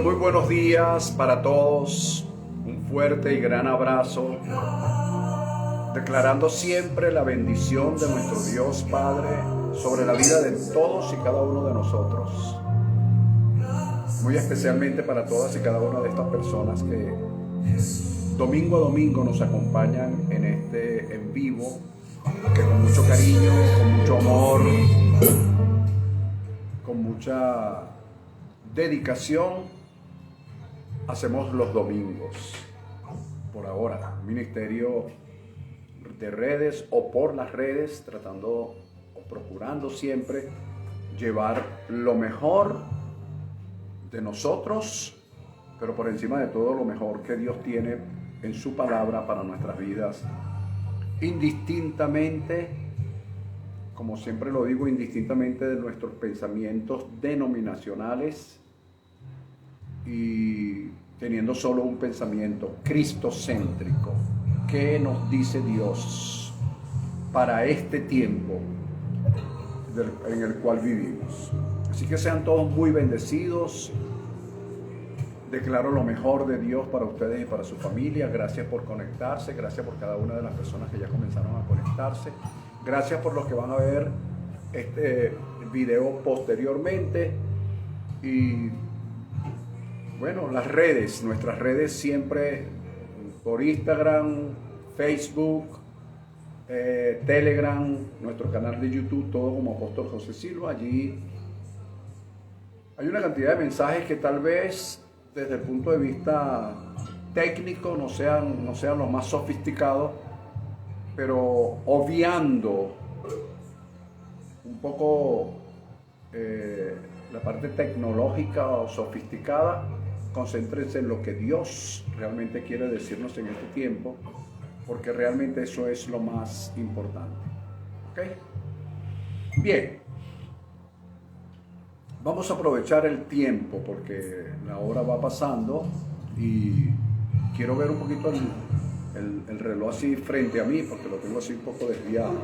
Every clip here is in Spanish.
Muy buenos días para todos. Un fuerte y gran abrazo. Declarando siempre la bendición de nuestro Dios Padre sobre la vida de todos y cada uno de nosotros. Muy especialmente para todas y cada una de estas personas que domingo a domingo nos acompañan en este en vivo, que con mucho cariño, con mucho amor, con mucha dedicación hacemos los domingos. Por ahora, ministerio de redes o por las redes, tratando o procurando siempre llevar lo mejor de nosotros, pero por encima de todo lo mejor que Dios tiene en su palabra para nuestras vidas, indistintamente, como siempre lo digo, indistintamente de nuestros pensamientos denominacionales y teniendo solo un pensamiento cristocéntrico. ¿Qué nos dice Dios para este tiempo en el cual vivimos? Así que sean todos muy bendecidos. Declaro lo mejor de Dios para ustedes y para su familia. Gracias por conectarse, gracias por cada una de las personas que ya comenzaron a conectarse. Gracias por los que van a ver este video posteriormente. Y bueno, las redes, nuestras redes siempre por Instagram, Facebook, Telegram, nuestro canal de YouTube, todo como Apóstol José Silva. Allí hay una cantidad de mensajes que tal vez desde el punto de vista técnico no sean los más sofisticados, pero obviando un poco la parte tecnológica o sofisticada, concéntrense en lo que Dios realmente quiere decirnos en este tiempo, porque realmente eso es lo más importante. ¿Ok? Bien. Vamos a aprovechar el tiempo porque la hora va pasando y quiero ver un poquito el reloj así frente a mí, porque lo tengo así un poco desviado,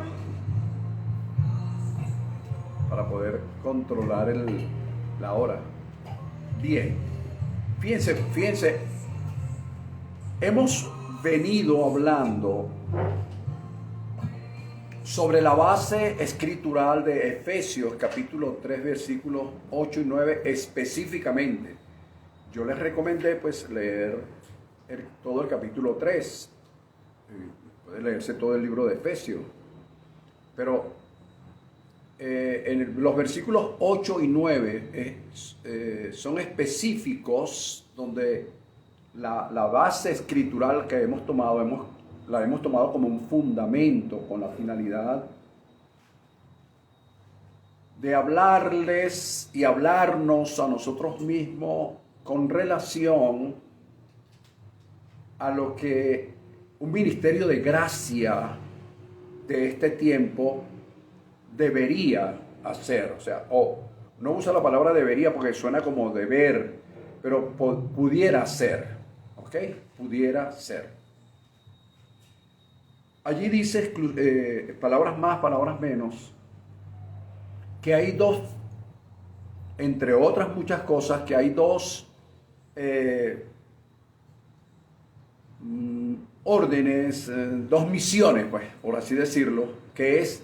para poder controlar la hora. Bien, fíjense, hemos venido hablando sobre la base escritural de Efesios capítulo 3 versículos 8 y 9 específicamente. Yo les recomendé pues leer todo el capítulo 3, puede leerse todo el libro de Efesios, pero los versículos 8 y 9 son específicos, donde la base escritural que hemos tomado, la hemos tomado como un fundamento con la finalidad de hablarles y hablarnos a nosotros mismos con relación a lo que un ministerio de gracia de este tiempo debería hacer. O sea, no usa la palabra debería porque suena como deber, pero pudiera ser, ¿ok? Pudiera ser. Allí dice, palabras más, palabras menos, que hay dos, entre otras muchas cosas, que hay dos órdenes, dos misiones, pues, por así decirlo, que es,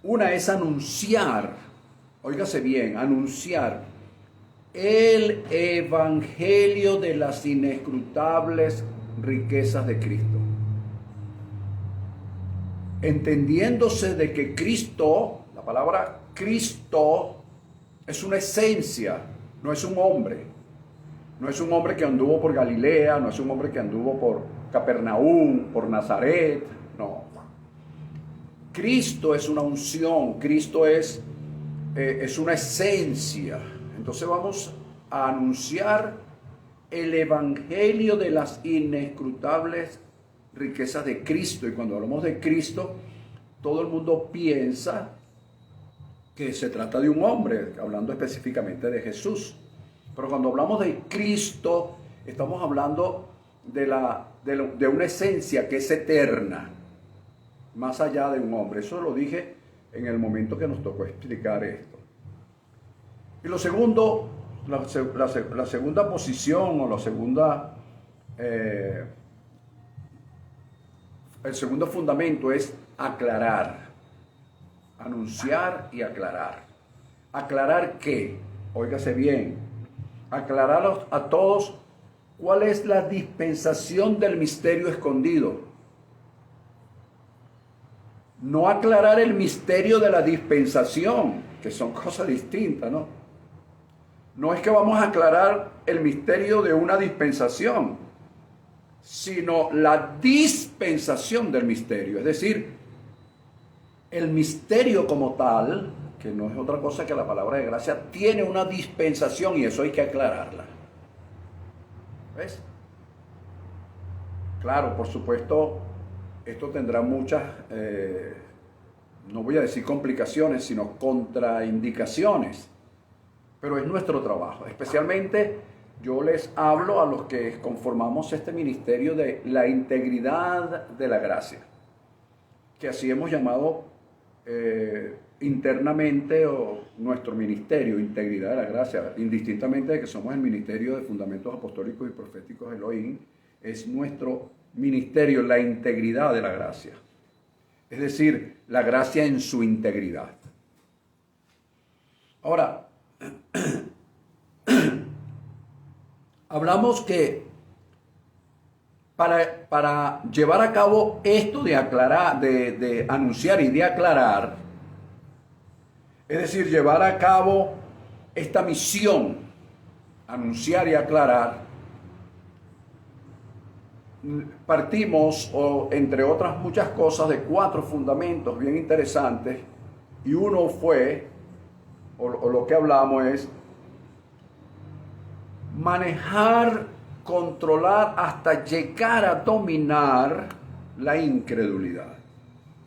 una es anunciar, óigase bien, anunciar el evangelio de las inescrutables riquezas de Cristo. Entendiéndose de que Cristo, la palabra Cristo, es una esencia, no es un hombre. No es un hombre que anduvo por Galilea, no es un hombre que anduvo por Capernaum, por Nazaret, no. Cristo es una unción, Cristo es una esencia. Entonces vamos a anunciar el evangelio de las inescrutables riquezas de Cristo. Y cuando hablamos de Cristo, todo el mundo piensa que se trata de un hombre, hablando específicamente de Jesús. Pero cuando hablamos de Cristo, estamos hablando de una esencia que es eterna, más allá de un hombre. Eso lo dije en el momento que nos tocó explicar esto. Y lo segundo la segunda posición o el segundo fundamento es aclarar, anunciar y aclarar. ¿Aclarar qué? Óigase bien, aclarar a todos cuál es la dispensación del misterio escondido. No aclarar el misterio de la dispensación, que son cosas distintas, ¿no? No es que vamos a aclarar el misterio de una dispensación, sino la dispensación del misterio. Es decir, el misterio como tal, que no es otra cosa que la palabra de gracia, tiene una dispensación y eso hay que aclararla. ¿Ves? Claro, por supuesto, esto tendrá muchas, no voy a decir complicaciones, sino contraindicaciones. Pero es nuestro trabajo. Especialmente yo les hablo a los que conformamos este ministerio de la integridad de la gracia, que así hemos llamado internamente nuestro ministerio, integridad de la gracia, indistintamente de que somos el ministerio de fundamentos apostólicos y proféticos Elohim, es nuestro ministerio, la integridad de la gracia. Es decir, la gracia en su integridad. Ahora, hablamos que para llevar a cabo esto de aclarar, de anunciar y de aclarar, es decir, llevar a cabo esta misión, anunciar y aclarar, partimos, entre otras muchas cosas, de 4 fundamentos bien interesantes, y uno fue, o lo que hablamos es, manejar, controlar hasta llegar a dominar la incredulidad.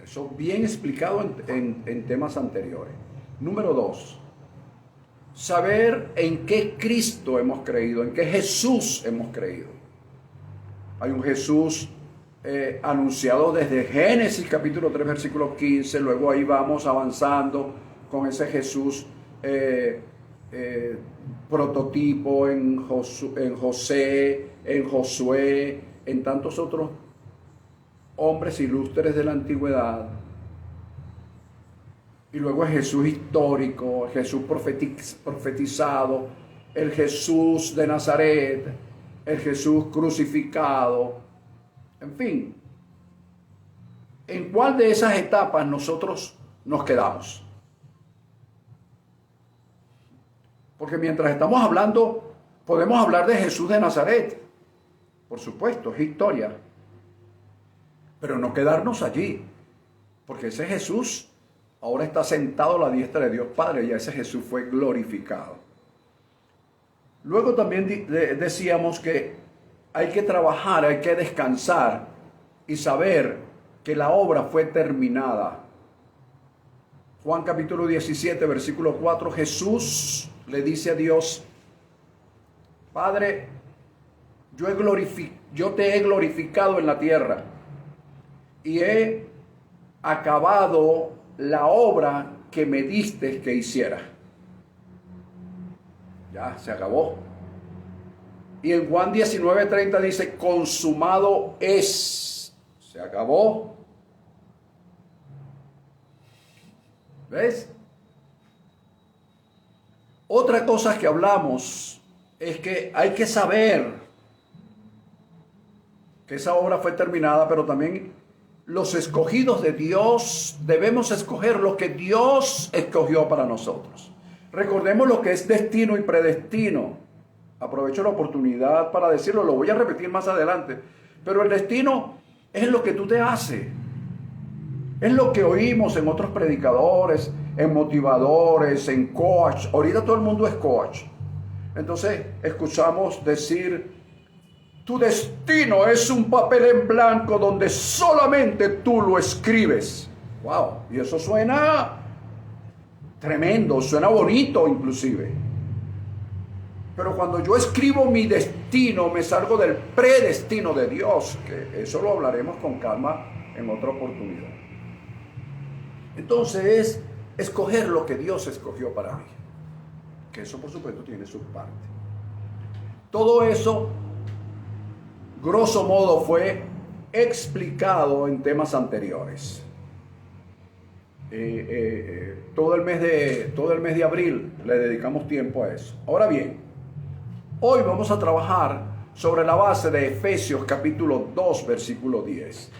Eso bien explicado en temas anteriores. Número 2, saber en qué Cristo hemos creído, en qué Jesús hemos creído. Hay un Jesús anunciado desde Génesis capítulo 3 versículo 15, luego ahí vamos avanzando con ese Jesús prototipo en José, en Josué, en tantos otros hombres ilustres de la antigüedad. Y luego el Jesús histórico, el Jesús profetizado, el Jesús de Nazaret, el Jesús crucificado. En fin, ¿en cuál de esas etapas nosotros nos quedamos? Porque mientras estamos hablando, podemos hablar de Jesús de Nazaret. Por supuesto, es historia. Pero no quedarnos allí. Porque ese Jesús ahora está sentado a la diestra de Dios Padre. Y ese Jesús fue glorificado. Luego también decíamos que hay que trabajar, hay que descansar y saber que la obra fue terminada. Juan capítulo 17, versículo 4, Jesús le dice a Dios: Padre, yo te he glorificado en la tierra y he acabado la obra que me diste que hiciera. Ya, se acabó. Y en Juan 19:30 dice: consumado es. Se acabó. ¿Ves? Otra cosa que hablamos es que hay que saber que esa obra fue terminada, pero también los escogidos de Dios debemos escoger lo que Dios escogió para nosotros. Recordemos lo que es destino y predestino. Aprovecho la oportunidad para decirlo, lo voy a repetir más adelante, pero el destino es lo que tú te haces. Es lo que oímos en otros predicadores, en motivadores, en coach. Ahorita todo el mundo es coach. Entonces escuchamos decir: tu destino es un papel en blanco donde solamente tú lo escribes. Wow, y eso suena tremendo, suena bonito inclusive. Pero cuando yo escribo mi destino, me salgo del predestino de Dios, que eso lo hablaremos con calma en otra oportunidad. Entonces es escoger lo que Dios escogió para mí. que eso por supuesto tiene su parte. Todo eso, grosso modo, fue explicado en temas anteriores. Todo el mes de abril le dedicamos tiempo a eso. Ahora bien, hoy vamos a trabajar sobre la base de Efesios capítulo 2, versículo 10.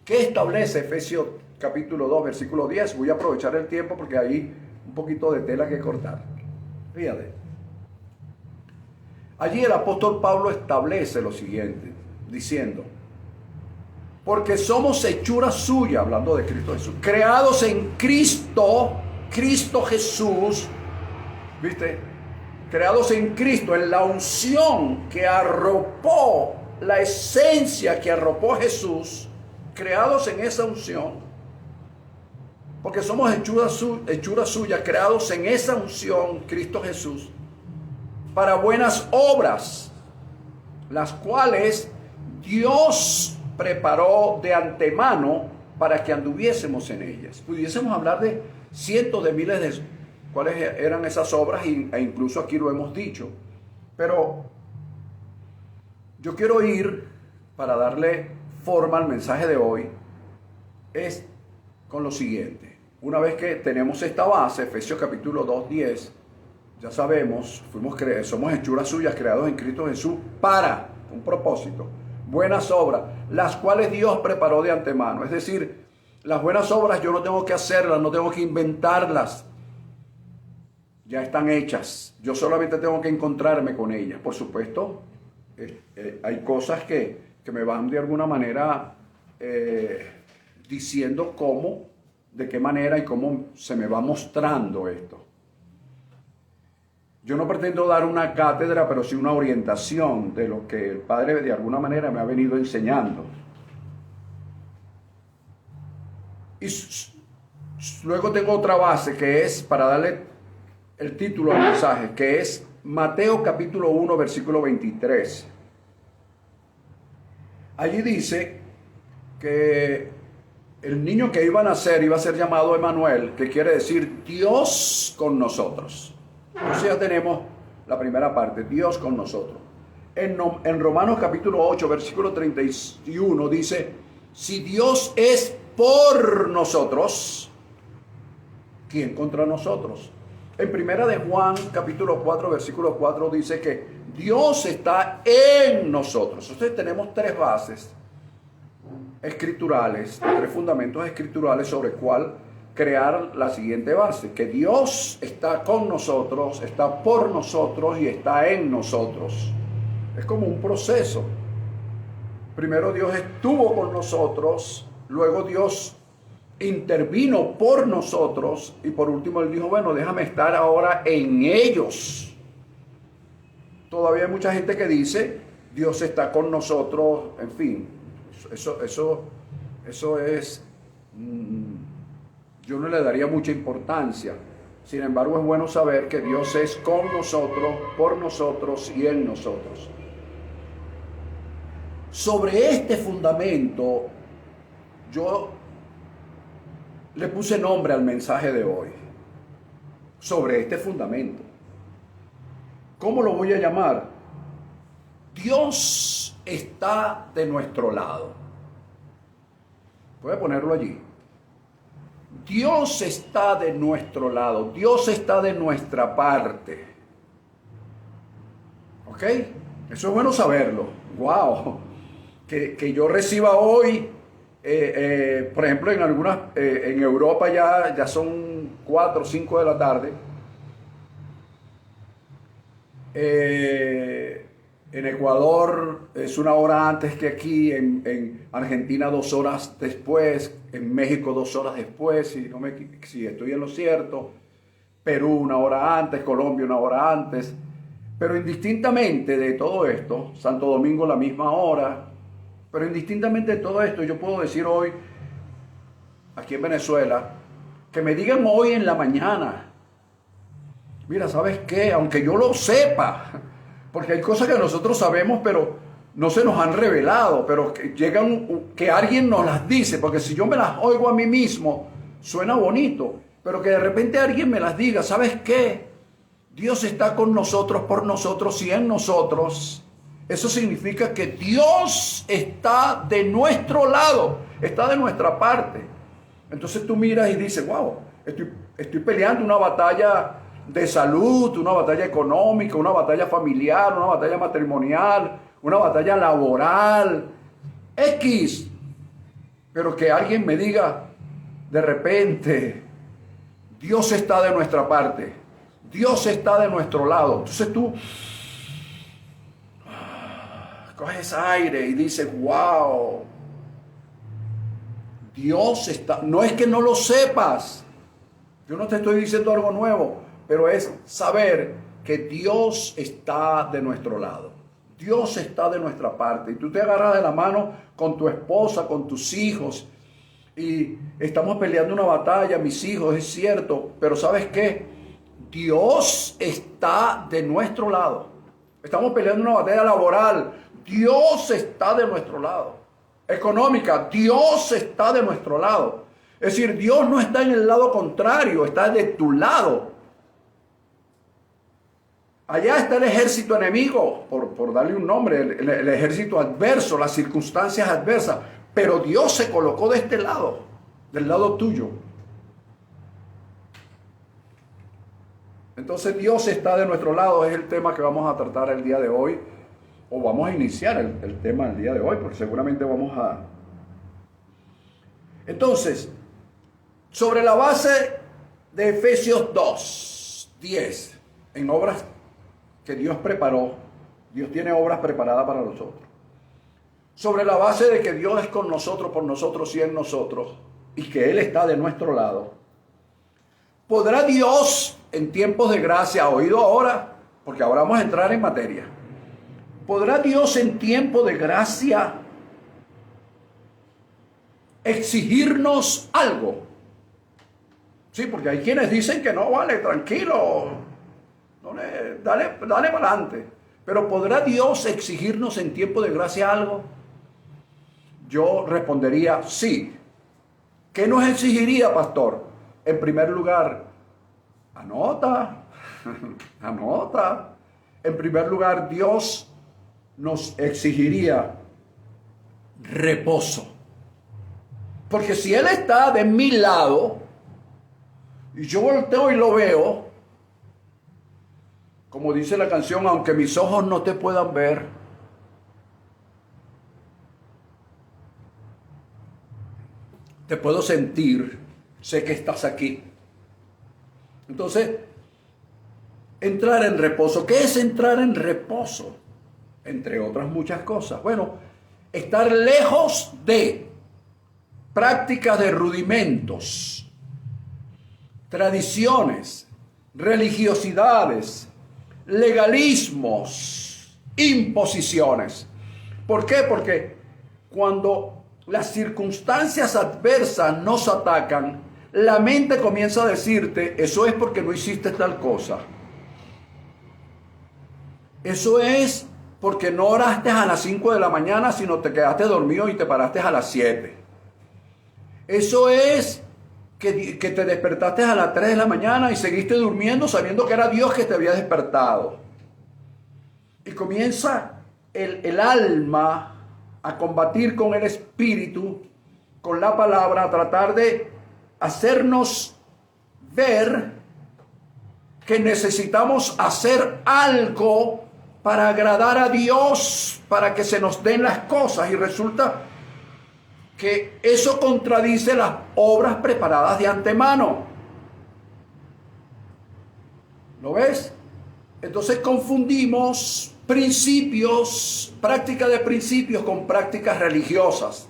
¿Qué establece Efesios capítulo 2, versículo 10? Voy a aprovechar el tiempo porque hay un poquito de tela que cortar. Fíjate. Allí el apóstol Pablo establece lo siguiente, diciendo: porque somos hechura suya, hablando de Cristo Jesús, creados en Cristo Jesús, ¿viste? Creados en Cristo, en la unción que arropó, la esencia que arropó Jesús, creados en esa unción, porque somos hechura suya, creados en esa unción, Cristo Jesús, para buenas obras, las cuales Dios preparó de antemano para que anduviésemos en ellas. Pudiésemos hablar de cientos de miles de cuáles eran esas obras e incluso aquí lo hemos dicho. Pero yo quiero ir, para darle forma al mensaje de hoy, es con lo siguiente. Una vez que tenemos esta base, Efesios capítulo 2, 10, ya sabemos, somos hechuras suyas creados en Cristo Jesús para un propósito. Buenas obras, las cuales Dios preparó de antemano. Es decir, las buenas obras yo no tengo que hacerlas, no tengo que inventarlas. Ya están hechas. Yo solamente tengo que encontrarme con ellas. Por supuesto, hay cosas que me van de alguna manera diciendo cómo, de qué manera y cómo se me va mostrando esto. Yo no pretendo dar una cátedra, pero sí una orientación de lo que el Padre de alguna manera me ha venido enseñando. Y luego tengo otra base que es, para darle el título al mensaje, que es Mateo capítulo 1, versículo 23. Allí dice que el niño que iba a nacer iba a ser llamado Emmanuel, que quiere decir Dios con nosotros. Entonces ya tenemos la primera parte, Dios con nosotros. En Romanos capítulo 8, versículo 31 dice: si Dios es por nosotros, ¿quién contra nosotros? En primera de Juan capítulo 4, versículo 4 dice que Dios está en nosotros. Entonces tenemos tres bases escriturales, tres fundamentos escriturales sobre cuál crear la siguiente base, que Dios está con nosotros, está por nosotros y está en nosotros. Es como un proceso. Primero Dios estuvo con nosotros, luego Dios intervino por nosotros y por último Él dijo: bueno, déjame estar ahora en ellos. Todavía hay mucha gente que dice Dios está con nosotros, en fin, eso es... yo no le daría mucha importancia. Sin embargo, es bueno saber que Dios es con nosotros, por nosotros y en nosotros. Sobre este fundamento, yo le puse nombre al mensaje de hoy. Sobre este fundamento. ¿Cómo lo voy a llamar? Dios está de nuestro lado. Voy a ponerlo allí. Dios está de nuestro lado, Dios está de nuestra parte. ¿Ok? Eso es bueno saberlo. ¡Wow! Que yo reciba hoy, por ejemplo, en Europa ya son 4 o 5 de la tarde. En Ecuador es 1 hora antes que aquí, en Argentina 2 horas después, en México 2 horas después, si estoy en lo cierto, Perú 1 hora antes, Colombia 1 hora antes, pero indistintamente de todo esto, Santo Domingo la misma hora, pero indistintamente de todo esto, yo puedo decir hoy, aquí en Venezuela, que me digan hoy en la mañana: mira, ¿sabes qué? Aunque yo lo sepa, porque hay cosas que nosotros sabemos, pero no se nos han revelado, pero que alguien nos las dice, porque si yo me las oigo a mí mismo, suena bonito, pero que de repente alguien me las diga: ¿sabes qué? Dios está con nosotros, por nosotros y en nosotros, eso significa que Dios está de nuestro lado, está de nuestra parte. Entonces tú miras y dices, wow, estoy peleando una batalla de salud, una batalla económica, una batalla familiar, una batalla matrimonial, una batalla laboral, X. Pero que alguien me diga de repente, Dios está de nuestra parte, Dios está de nuestro lado. Entonces tú coges aire y dices, wow, Dios está. No es que no lo sepas, yo no te estoy diciendo algo nuevo, pero es saber que Dios está de nuestro lado. Dios está de nuestra parte. Y tú te agarras de la mano con tu esposa, con tus hijos. Y estamos peleando una batalla, mis hijos, es cierto. Pero ¿sabes qué? Dios está de nuestro lado. Estamos peleando una batalla laboral. Dios está de nuestro lado. Económica, Dios está de nuestro lado. Es decir, Dios no está en el lado contrario, está de tu lado. Allá está el ejército enemigo, por darle un nombre, el ejército adverso, las circunstancias adversas. Pero Dios se colocó de este lado, del lado tuyo. Entonces Dios está de nuestro lado, es el tema que vamos a tratar el día de hoy. O vamos a iniciar el tema el día de hoy, porque seguramente vamos a... Entonces, sobre la base de Efesios 2:10, en obras que Dios preparó, Dios tiene obras preparadas para nosotros. Sobre la base de que Dios es con nosotros, por nosotros y en nosotros, y que Él está de nuestro lado, ¿podrá Dios en tiempos de gracia, oído ahora? Porque ahora vamos a entrar en materia. ¿Podrá Dios en tiempo de gracia exigirnos algo? Sí, porque hay quienes dicen que no, vale, tranquilo, dale para adelante. Pero ¿podrá Dios exigirnos en tiempo de gracia algo? Yo respondería sí. ¿Qué nos exigiría, pastor? En primer lugar, anota. En primer lugar, Dios nos exigiría reposo. Porque si Él está de mi lado, y yo volteo y lo veo, como dice la canción, aunque mis ojos no te puedan ver, te puedo sentir, sé que estás aquí. Entonces, entrar en reposo. ¿Qué es entrar en reposo? Entre otras muchas cosas. Bueno, estar lejos de prácticas de rudimentos, tradiciones, religiosidades, legalismos, imposiciones. ¿Por qué? Porque cuando las circunstancias adversas nos atacan, la mente comienza a decirte, eso es porque no hiciste tal cosa. Eso es porque no oraste a las 5 de la mañana, sino te quedaste dormido y te paraste a las 7. Eso es que te despertaste a las 3 de la mañana y seguiste durmiendo sabiendo que era Dios que te había despertado. Y comienza el alma a combatir con el espíritu, con la palabra, a tratar de hacernos ver que necesitamos hacer algo para agradar a Dios, para que se nos den las cosas. Y resulta que eso contradice las obras preparadas de antemano. ¿Lo ves? Entonces confundimos principios, práctica de principios con prácticas religiosas,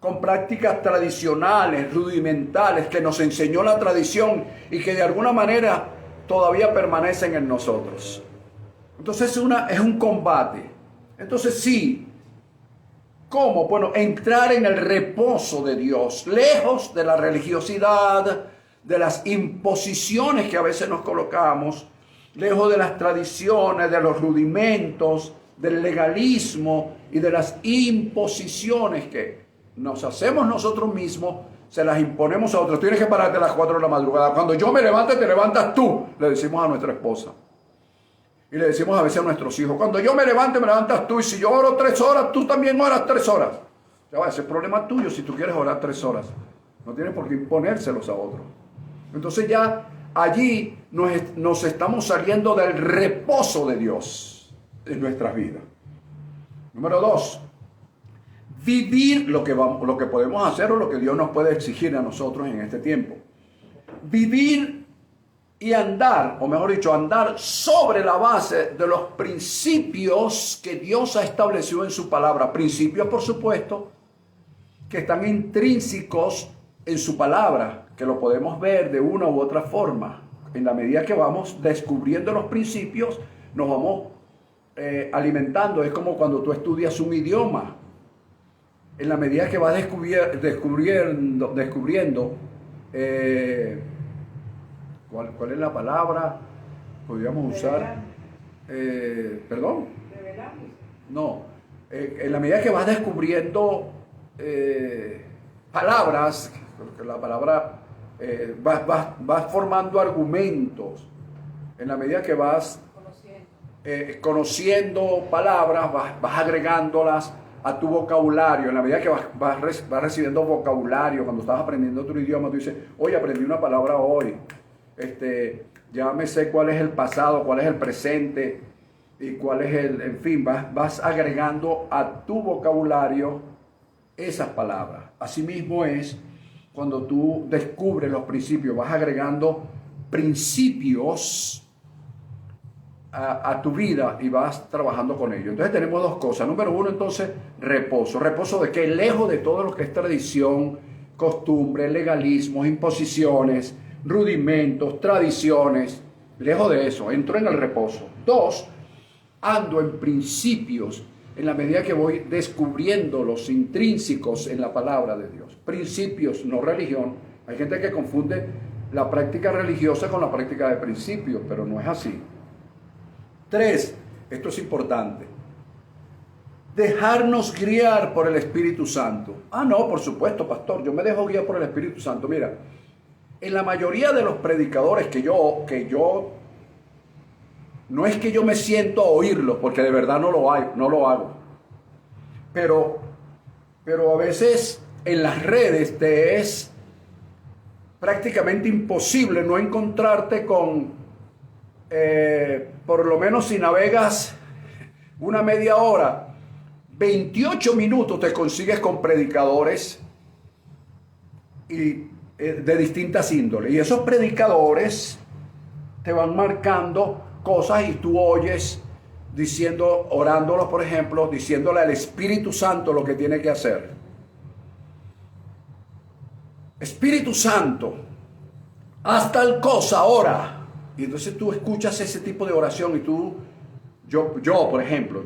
con prácticas tradicionales, rudimentales, que nos enseñó la tradición y que de alguna manera todavía permanecen en nosotros. Entonces es un combate. Entonces sí, ¿cómo? Bueno, entrar en el reposo de Dios, lejos de la religiosidad, de las imposiciones que a veces nos colocamos, lejos de las tradiciones, de los rudimentos, del legalismo y de las imposiciones que nos hacemos nosotros mismos se las imponemos a otros. Tienes que pararte a las 4 de la madrugada. Cuando yo me levante, te levantas tú, le decimos a nuestra esposa. Y le decimos a veces a nuestros hijos, cuando yo me levante, me levantas tú. Y si yo oro 3 horas, tú también oras 3 horas. Ya va, ese es problema tuyo si tú quieres orar 3 horas. No tienes por qué imponérselos a otros. Entonces ya allí nos estamos saliendo del reposo de Dios en nuestras vidas. Número 2. Vivir lo que podemos hacer o lo que Dios nos puede exigir a nosotros en este tiempo. Vivir y andar, o mejor dicho, andar sobre la base de los principios que Dios ha establecido en su palabra. Principios, por supuesto, que están intrínsecos en su palabra, que lo podemos ver de una u otra forma. En la medida que vamos descubriendo los principios, nos vamos alimentando. Es como cuando tú estudias un idioma. En la medida que vas descubriendo ¿cuál es la palabra? Podríamos usar, perdón. No, en la medida que vas descubriendo palabras, porque la palabra vas formando argumentos. En la medida que vas conociendo palabras, vas agregándolas a tu vocabulario. En la medida que vas recibiendo vocabulario, cuando estás aprendiendo otro idioma, tú dices, oye, aprendí una palabra hoy. Ya me sé cuál es el pasado, cuál es el presente y cuál es en fin, vas agregando a tu vocabulario esas palabras. Asimismo es cuando tú descubres los principios, vas agregando principios a tu vida y vas trabajando con ellos. Entonces tenemos 2 cosas. Número 1, entonces, reposo. ¿Reposo de qué? Lejos de todo lo que es tradición, costumbre, legalismos, imposiciones, rudimentos, tradiciones. Lejos de eso, entro en el reposo. 2, ando en principios en la medida que voy descubriendo los intrínsecos en la palabra de Dios. Principios, no religión. Hay gente que confunde la práctica religiosa con la práctica de principios, pero no es así. 3, esto es importante, dejarnos guiar por el Espíritu Santo. No, por supuesto, pastor, yo me dejo guiar por el Espíritu Santo. Mira, en la mayoría de los predicadores que yo no es que yo me siento a oírlos, porque de verdad no lo hago. Pero a veces en las redes te es prácticamente imposible no encontrarte con, por lo menos si navegas una media hora, 28 minutos te consigues con predicadores de distintas índoles. Y esos predicadores te van marcando cosas y tú oyes orándolos, por ejemplo, diciéndole al Espíritu Santo lo que tiene que hacer. Espíritu Santo, haz tal cosa ahora. Y entonces tú escuchas ese tipo de oración y yo, por ejemplo,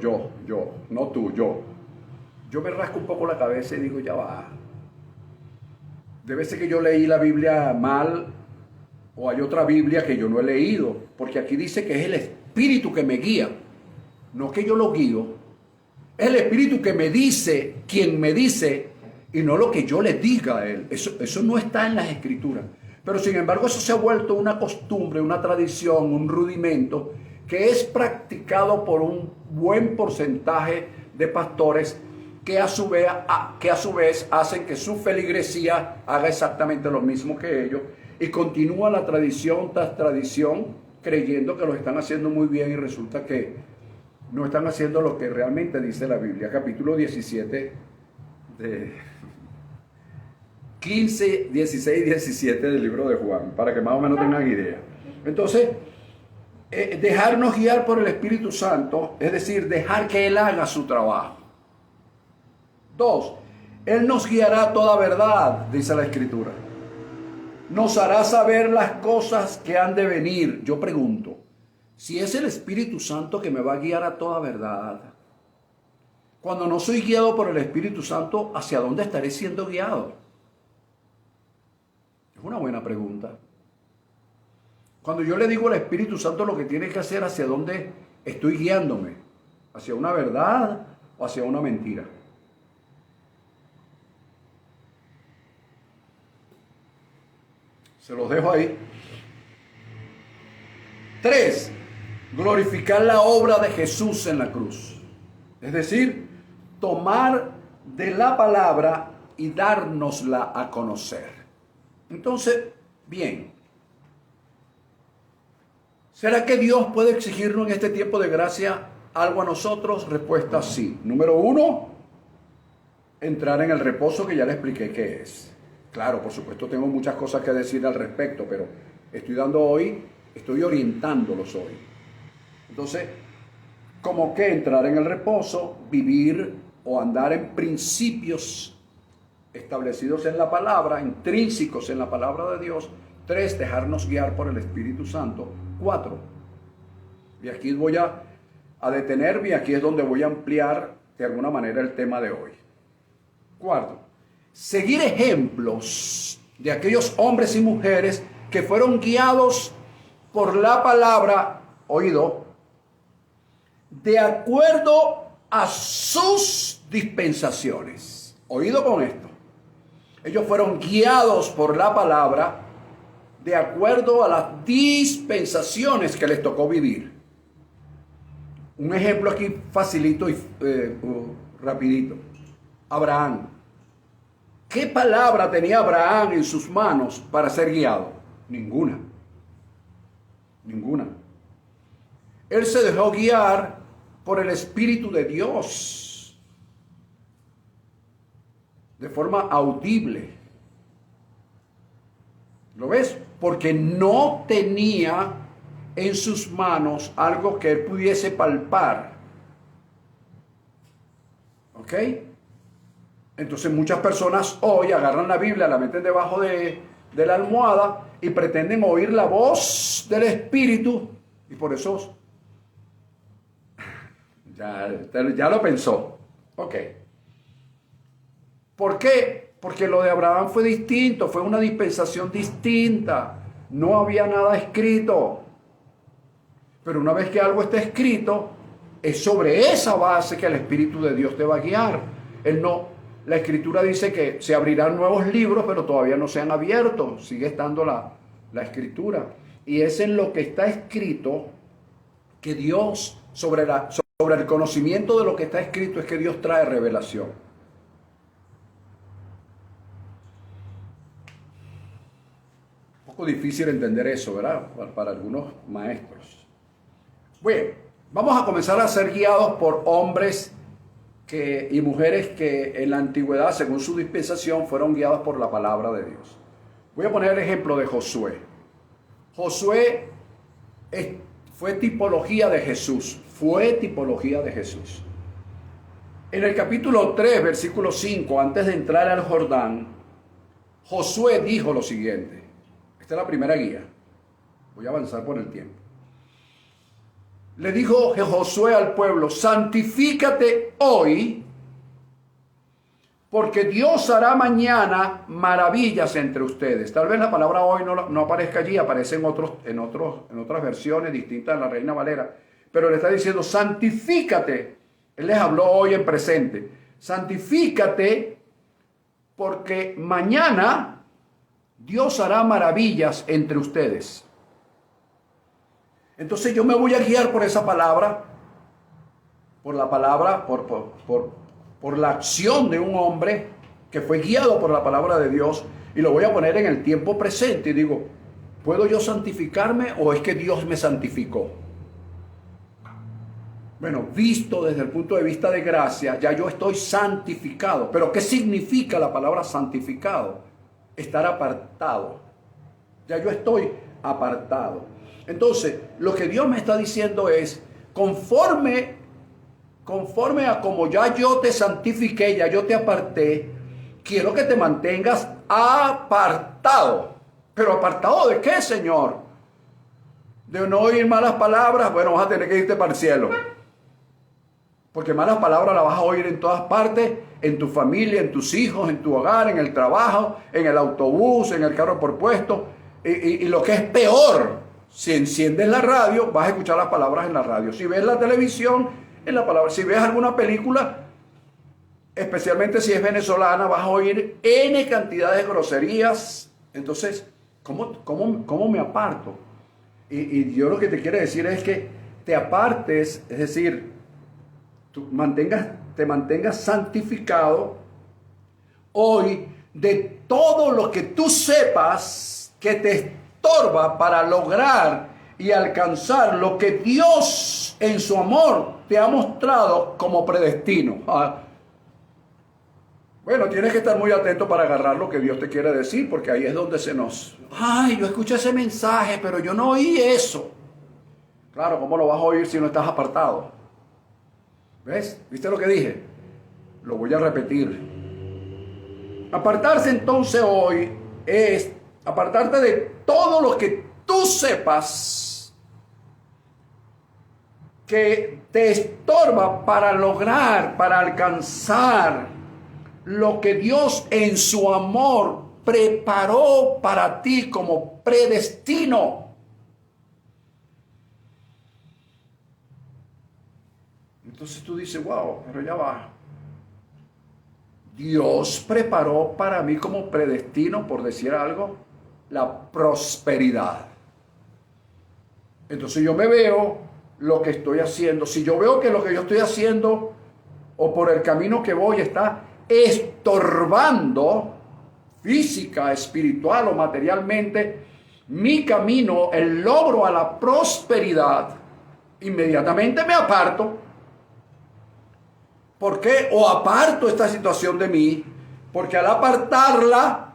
no tú, yo me rasco un poco la cabeza y digo, ya va. Debe ser que yo leí la Biblia mal o hay otra Biblia que yo no he leído, porque aquí dice que es el Espíritu que me guía, no que yo lo guío. Es el Espíritu que me dice, quien me dice, y no lo que yo le diga a él. Eso no está en las Escrituras. Pero sin embargo eso se ha vuelto una costumbre, una tradición, un rudimento que es practicado por un buen porcentaje de pastores que a su vez hacen que su feligresía haga exactamente lo mismo que ellos y continúa la tradición tras tradición creyendo que lo están haciendo muy bien y resulta que no están haciendo lo que realmente dice la Biblia. Capítulo 17 de 15, 16 y 17 del libro de Juan, para que más o menos tengan idea. Entonces, dejarnos guiar por el Espíritu Santo, es decir, dejar que Él haga su trabajo. 2, Él nos guiará a toda verdad, dice la Escritura. Nos hará saber las cosas que han de venir. Yo pregunto, si es el Espíritu Santo que me va a guiar a toda verdad, cuando no soy guiado por el Espíritu Santo, ¿hacia dónde estaré siendo guiado? Es una buena pregunta. Cuando yo le digo al Espíritu Santo lo que tiene que hacer, ¿hacia dónde estoy guiándome? ¿Hacia una verdad o hacia una mentira? Se los dejo ahí. 3. Glorificar la obra de Jesús en la cruz. Es decir, tomar de la palabra y dárnosla a conocer. Entonces, bien. ¿Será que Dios puede exigirnos en este tiempo de gracia algo a nosotros? Respuesta sí. Número 1, entrar en el reposo, que ya le expliqué qué es. Claro, por supuesto tengo muchas cosas que decir al respecto, pero estoy orientándolos hoy. Entonces, ¿cómo que entrar en el reposo? Vivir o andar en principios establecidos en la palabra, intrínsecos en la palabra de Dios. 3, dejarnos guiar por el Espíritu Santo. 4, y aquí voy a detenerme, y aquí es donde voy a ampliar de alguna manera el tema de hoy. 4, seguir ejemplos de aquellos hombres y mujeres que fueron guiados por la palabra, oído, de acuerdo a sus dispensaciones. Oído con esto. Ellos fueron guiados por la palabra de acuerdo a las dispensaciones que les tocó vivir. Un ejemplo aquí facilito y rapidito. Abraham. ¿Qué palabra tenía Abraham en sus manos para ser guiado? Ninguna. Ninguna. Él se dejó guiar por el Espíritu de Dios de forma audible. ¿Lo ves? Porque no tenía en sus manos algo que él pudiese palpar. ¿Ok? Entonces muchas personas hoy agarran la Biblia, la meten debajo de la almohada y pretenden oír la voz del Espíritu. Y por eso ya lo pensó. Ok. ¿Por qué? Porque lo de Abraham fue distinto, fue una dispensación distinta. No había nada escrito. Pero una vez que algo está escrito, es sobre esa base que el Espíritu de Dios te va a guiar. La Escritura dice que se abrirán nuevos libros, pero todavía no se han abierto. Sigue estando la Escritura. Y es en lo que está escrito que Dios, sobre el conocimiento de lo que está escrito, es que Dios trae revelación. Difícil entender eso, ¿verdad? Para algunos maestros. Bueno, vamos a comenzar a ser guiados por hombres y mujeres que en la antigüedad, según su dispensación, fueron guiados por la palabra de Dios. Voy a poner el ejemplo de Josué. Josué fue tipología de Jesús. Fue tipología de Jesús. En el capítulo 3, versículo 5, antes de entrar al Jordán, Josué dijo lo siguiente. Esta es la primera guía. Voy a avanzar por el tiempo. Le dijo Josué al pueblo: santifícate hoy, porque Dios hará mañana maravillas entre ustedes. Tal vez la palabra hoy no aparezca allí, aparece en otras versiones distintas de la Reina Valera. Pero le está diciendo: santifícate. Él les habló hoy en presente. Santifícate, porque mañana Dios hará maravillas entre ustedes. Entonces yo me voy a guiar por esa palabra, por la palabra, por la acción de un hombre que fue guiado por la palabra de Dios, y lo voy a poner en el tiempo presente y digo: ¿puedo yo santificarme o es que Dios me santificó? Bueno, visto desde el punto de vista de gracia, ya yo estoy santificado. Pero ¿qué significa la palabra santificado? Estar apartado. Ya yo estoy apartado. Entonces, lo que Dios me está diciendo es: conforme a como ya yo te santifiqué, ya yo te aparté, quiero que te mantengas apartado. ¿Pero apartado de qué, Señor? De no oír malas palabras. Bueno, vas a tener que irte para el cielo. Porque malas palabras las vas a oír en todas partes, en tu familia, en tus hijos, en tu hogar, en el trabajo, en el autobús, en el carro por puesto. Y lo que es peor, si enciendes la radio, vas a escuchar las palabras en la radio. Si ves la televisión, en la palabra. Si ves alguna película, especialmente si es venezolana, vas a oír N cantidad de groserías. Entonces, ¿Cómo me aparto? Y yo lo que te quiero decir es que te apartes, es decir, te mantengas santificado hoy de todo lo que tú sepas que te estorba para lograr y alcanzar lo que Dios en su amor te ha mostrado como predestino. Bueno, tienes que estar muy atento para agarrar lo que Dios te quiere decir, porque ahí es donde yo escuché ese mensaje, pero yo no oí eso. Claro, ¿cómo lo vas a oír si no estás apartado? ¿Ves? ¿Viste lo que dije? Lo voy a repetir. Apartarse entonces hoy es apartarte de todo lo que tú sepas que te estorba para lograr, para alcanzar lo que Dios en su amor preparó para ti como predestino. Entonces tú dices, wow, pero ya va. Dios preparó para mí como predestino, por decir algo, la prosperidad. Entonces yo me veo lo que estoy haciendo. Si yo veo que lo que yo estoy haciendo o por el camino que voy está estorbando física, espiritual o materialmente mi camino, el logro a la prosperidad, inmediatamente me aparto. ¿Por qué? O aparto esta situación de mí, porque al apartarla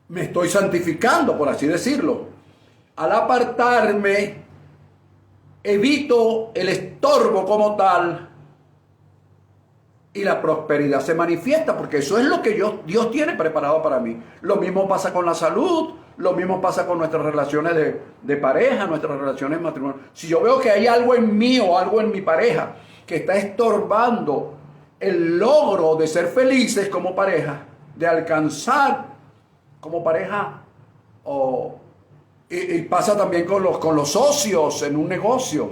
me estoy santificando, por así decirlo. Al apartarme, evito el estorbo como tal y la prosperidad se manifiesta, porque eso es lo que Dios tiene preparado para mí. Lo mismo pasa con la salud, lo mismo pasa con nuestras relaciones de pareja, nuestras relaciones matrimoniales. Si yo veo que hay algo en mí o algo en mi pareja que está estorbando el logro de ser felices como pareja, de alcanzar como pareja, y pasa también con los socios en un negocio,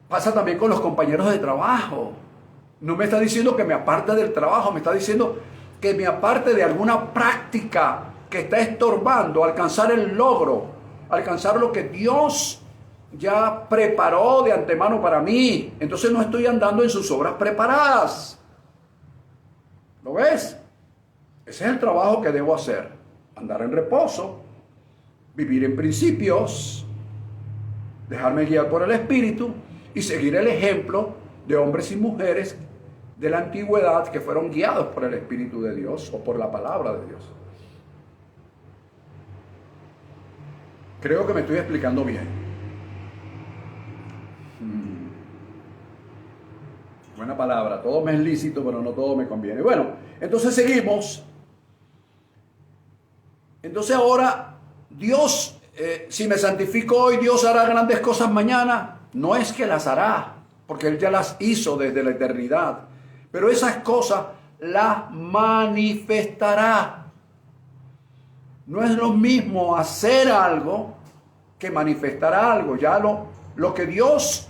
pasa también con los compañeros de trabajo. No me está diciendo que me aparte del trabajo, me está diciendo que me aparte de alguna práctica que está estorbando alcanzar el logro, alcanzar lo que Dios ya preparó de antemano para mí. Entonces no estoy andando en sus obras preparadas. ¿Lo ves? Ese es el trabajo que debo hacer. Andar en reposo, vivir en principios, dejarme guiar por el Espíritu y seguir el ejemplo de hombres y mujeres de la antigüedad que fueron guiados por el Espíritu de Dios o por la palabra de Dios. Creo que me estoy explicando bien. Buena palabra, todo me es lícito, pero no todo me conviene. Bueno, entonces seguimos. Entonces ahora, Dios, si me santifico hoy, Dios hará grandes cosas mañana. No es que las hará, porque Él ya las hizo desde la eternidad. Pero esas cosas las manifestará. No es lo mismo hacer algo que manifestar algo. Ya lo que Dios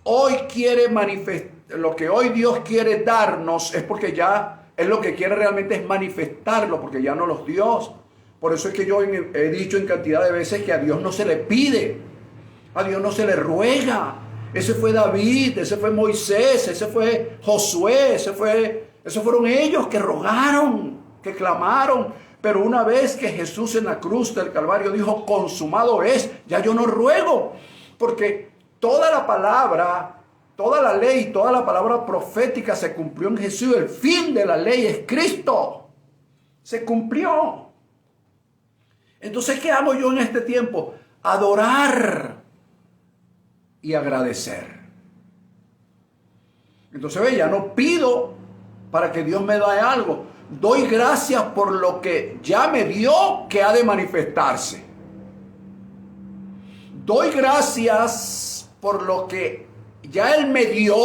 hoy quiere manifestar, lo que hoy Dios quiere darnos es porque ya Él lo que quiere realmente es manifestarlo, porque ya no los dio. Por eso es que yo he dicho en cantidad de veces que a Dios no se le pide, a Dios no se le ruega. Ese fue David, ese fue Moisés, ese fue Josué, esos fueron ellos que rogaron, que clamaron. Pero una vez que Jesús en la cruz del Calvario dijo, consumado es, ya yo no ruego, porque toda la palabra, toda la ley, toda la palabra profética se cumplió en Jesús. El fin de la ley es Cristo. Se cumplió. Entonces, ¿qué hago yo en este tiempo? Adorar y agradecer. Entonces, ve, ya no pido para que Dios me dé algo. Doy gracias por lo que ya me dio, que ha de manifestarse. Doy gracias por lo que ya Él me dio,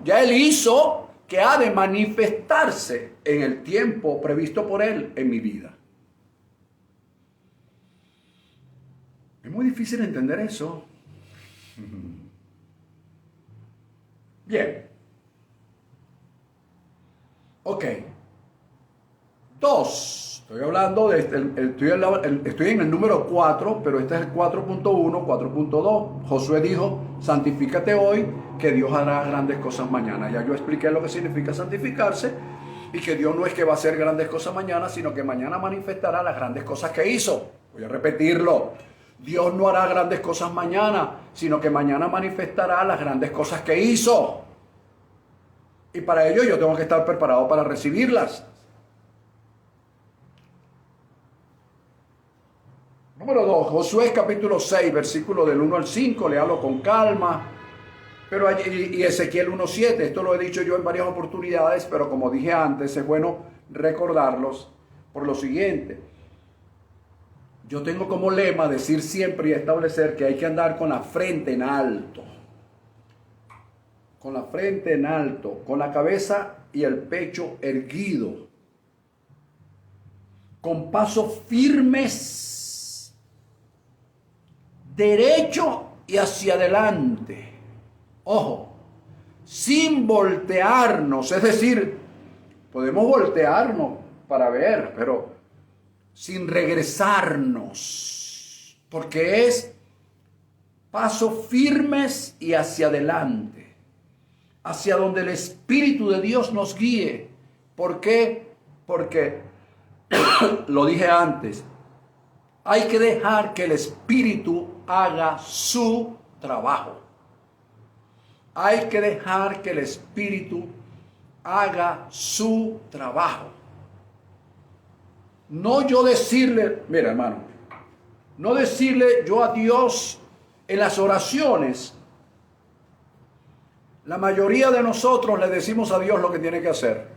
ya Él hizo, que ha de manifestarse en el tiempo previsto por Él en mi vida. Es muy difícil entender eso. Bien. Ok. 2. Estoy hablando de, estoy en el número 4, pero este es el 4.1, 4.2. Josué dijo, santifícate hoy, que Dios hará grandes cosas mañana. Ya yo expliqué lo que significa santificarse, y que Dios no es que va a hacer grandes cosas mañana, sino que mañana manifestará las grandes cosas que hizo. Voy a repetirlo. Dios no hará grandes cosas mañana, sino que mañana manifestará las grandes cosas que hizo. Y para ello yo tengo que estar preparado para recibirlas. Número 2, Josué capítulo 6, versículo del 1 al 5, léalo con calma. Pero allí, y Ezequiel 1.7, esto lo he dicho yo en varias oportunidades, pero como dije antes, es bueno recordarlos por lo siguiente. Yo tengo como lema decir siempre y establecer que hay que andar con la frente en alto. Con la frente en alto, con la cabeza y el pecho erguido. Con pasos firmes, derecho y hacia adelante. Ojo, sin voltearnos, es decir, podemos voltearnos para ver, pero sin regresarnos, porque es pasos firmes y hacia adelante, hacia donde el Espíritu de Dios nos guíe. ¿Por qué? Porque, lo dije antes, hay que dejar que el Espíritu haga su trabajo. Hay que dejar que el Espíritu haga su trabajo. No yo decirle, mira hermano, no decirle yo a Dios en las oraciones. La mayoría de nosotros le decimos a Dios lo que tiene que hacer.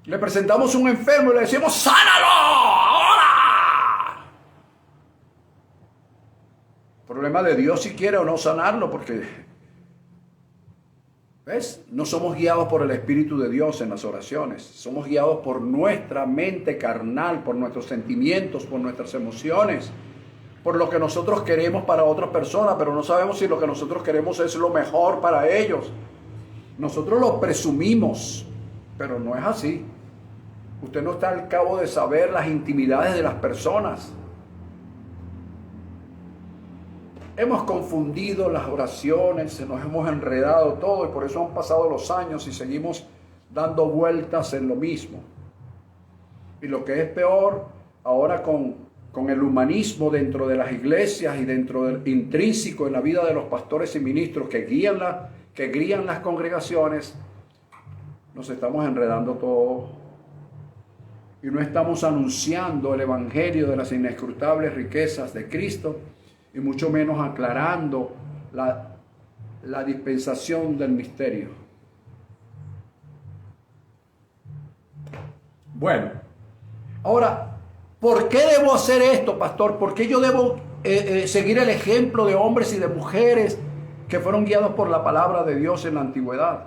Le presentamos un enfermo y le decimos, ¡sánalo! ¡Ahora! Problema de Dios si quiere o no sanarlo, porque, ¿ves? No somos guiados por el Espíritu de Dios en las oraciones. Somos guiados por nuestra mente carnal, por nuestros sentimientos, por nuestras emociones, por lo que nosotros queremos para otras personas, pero no sabemos si lo que nosotros queremos es lo mejor para ellos. Nosotros lo presumimos, pero no es así. Usted no está al cabo de saber las intimidades de las personas. Hemos confundido las oraciones, nos hemos enredado todo, y por eso han pasado los años y seguimos dando vueltas en lo mismo. Y lo que es peor, ahora con el humanismo dentro de las iglesias y dentro del intrínseco en la vida de los pastores y ministros que guían las congregaciones, nos estamos enredando todo y no estamos anunciando el evangelio de las inescrutables riquezas de Cristo, y mucho menos aclarando la dispensación del misterio. Bueno, ahora, ¿por qué debo hacer esto, pastor? ¿Por qué yo debo seguir el ejemplo de hombres y de mujeres que fueron guiados por la palabra de Dios en la antigüedad?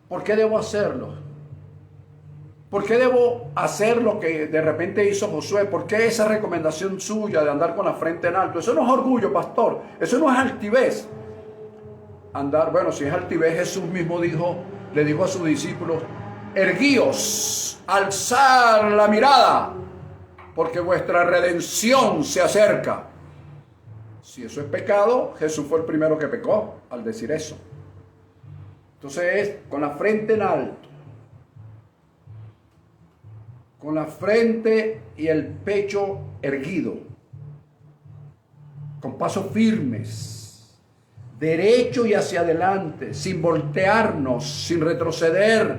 ¿Por qué debo hacerlo? ¿Por qué debo hacer lo que de repente hizo Josué? ¿Por qué esa recomendación suya de andar con la frente en alto? Eso no es orgullo, pastor. Eso no es altivez. Andar, bueno, si es altivez, Jesús mismo le dijo a sus discípulos, erguíos, alzar la mirada, porque vuestra redención se acerca. Si eso es pecado, Jesús fue el primero que pecó al decir eso. Entonces es con la frente en alto, con la frente y el pecho erguido, con pasos firmes, derecho y hacia adelante, sin voltearnos, sin retroceder,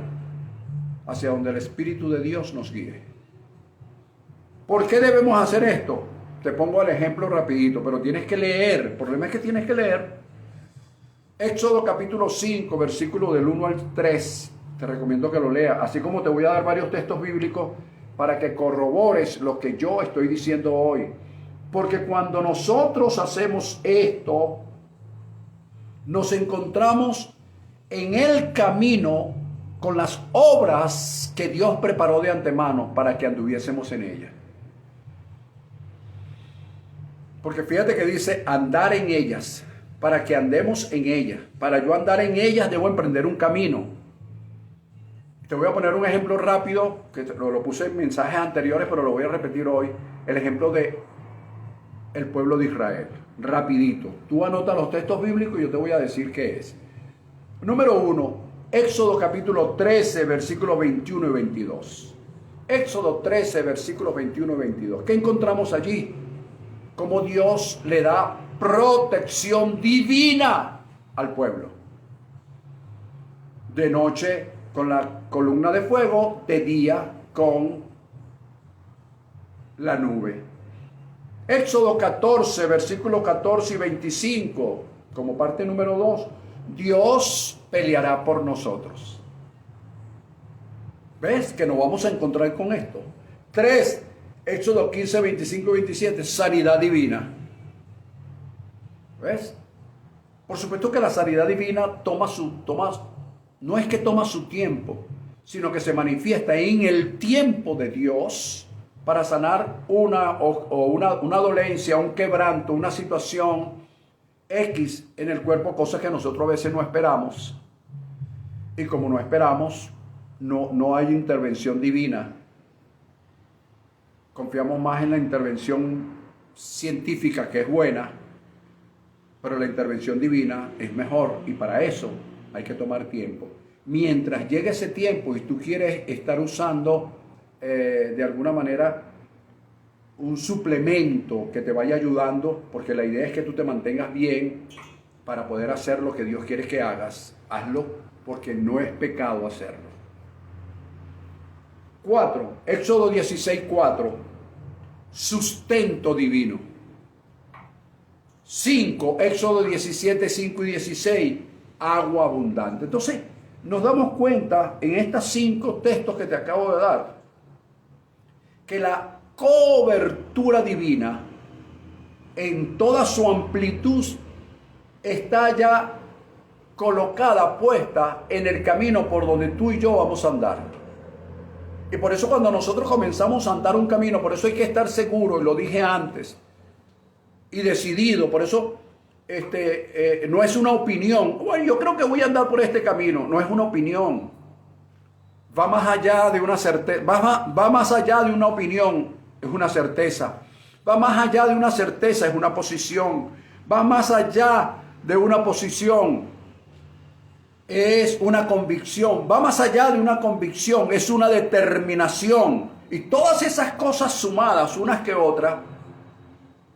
hacia donde el Espíritu de Dios nos guíe. ¿Por qué debemos hacer esto? Te pongo el ejemplo rapidito, pero tienes que leer. El problema es que tienes que leer Éxodo capítulo 5, versículo del 1 al 3. Te recomiendo que lo leas, así como te voy a dar varios textos bíblicos para que corrobores lo que yo estoy diciendo hoy. Porque cuando nosotros hacemos esto, nos encontramos en el camino con las obras que Dios preparó de antemano para que anduviésemos en ellas. Porque fíjate que dice andar en ellas, para que andemos en ellas. Para yo andar en ellas debo emprender un camino. Te voy a poner un ejemplo rápido, que lo puse en mensajes anteriores, pero lo voy a repetir hoy. El ejemplo de el pueblo de Israel. Rapidito. Tú anota los textos bíblicos y yo te voy a decir qué es. Número 1, Éxodo capítulo 13, versículos 21 y 22. Éxodo 13, versículos 21 y 22. ¿Qué encontramos allí? Cómo Dios le da protección divina al pueblo. De noche con la columna de fuego, de día con la nube. Éxodo 14, versículos 14 y 25, como parte número 2, Dios peleará por nosotros. ¿Ves que nos vamos a encontrar con esto? 3, Éxodo 15, 25 y 27, sanidad divina. ¿Ves? Por supuesto que la sanidad divina no es que toma su tiempo, sino que se manifiesta en el tiempo de Dios para sanar una dolencia, un quebranto, una situación X en el cuerpo, cosas que nosotros a veces no esperamos. Y como no esperamos, no hay intervención divina. Confiamos más en la intervención científica, que es buena, pero la intervención divina es mejor, y para eso hay que tomar tiempo. Mientras llegue ese tiempo y tú quieres estar usando de alguna manera un suplemento que te vaya ayudando, porque la idea es que tú te mantengas bien para poder hacer lo que Dios quiere que hagas, hazlo, porque no es pecado hacerlo. 4, Éxodo 16, 4, sustento divino. 5, Éxodo 17, 5 y 16, agua abundante. Entonces, nos damos cuenta en estos 5 textos que te acabo de dar, que la cobertura divina en toda su amplitud está ya colocada, puesta en el camino por donde tú y yo vamos a andar. Y por eso cuando nosotros comenzamos a andar un camino, por eso hay que estar seguro, y lo dije antes, y decidido. Por eso no es una opinión. Bueno, yo creo que voy a andar por este camino. No es una opinión. Va más allá de una certeza. Va más allá de una opinión. Es una certeza. Va más allá de una certeza. Es una posición. Va más allá de una posición. Es una convicción. Va más allá de una convicción. Es una determinación. Y todas esas cosas sumadas, unas que otras,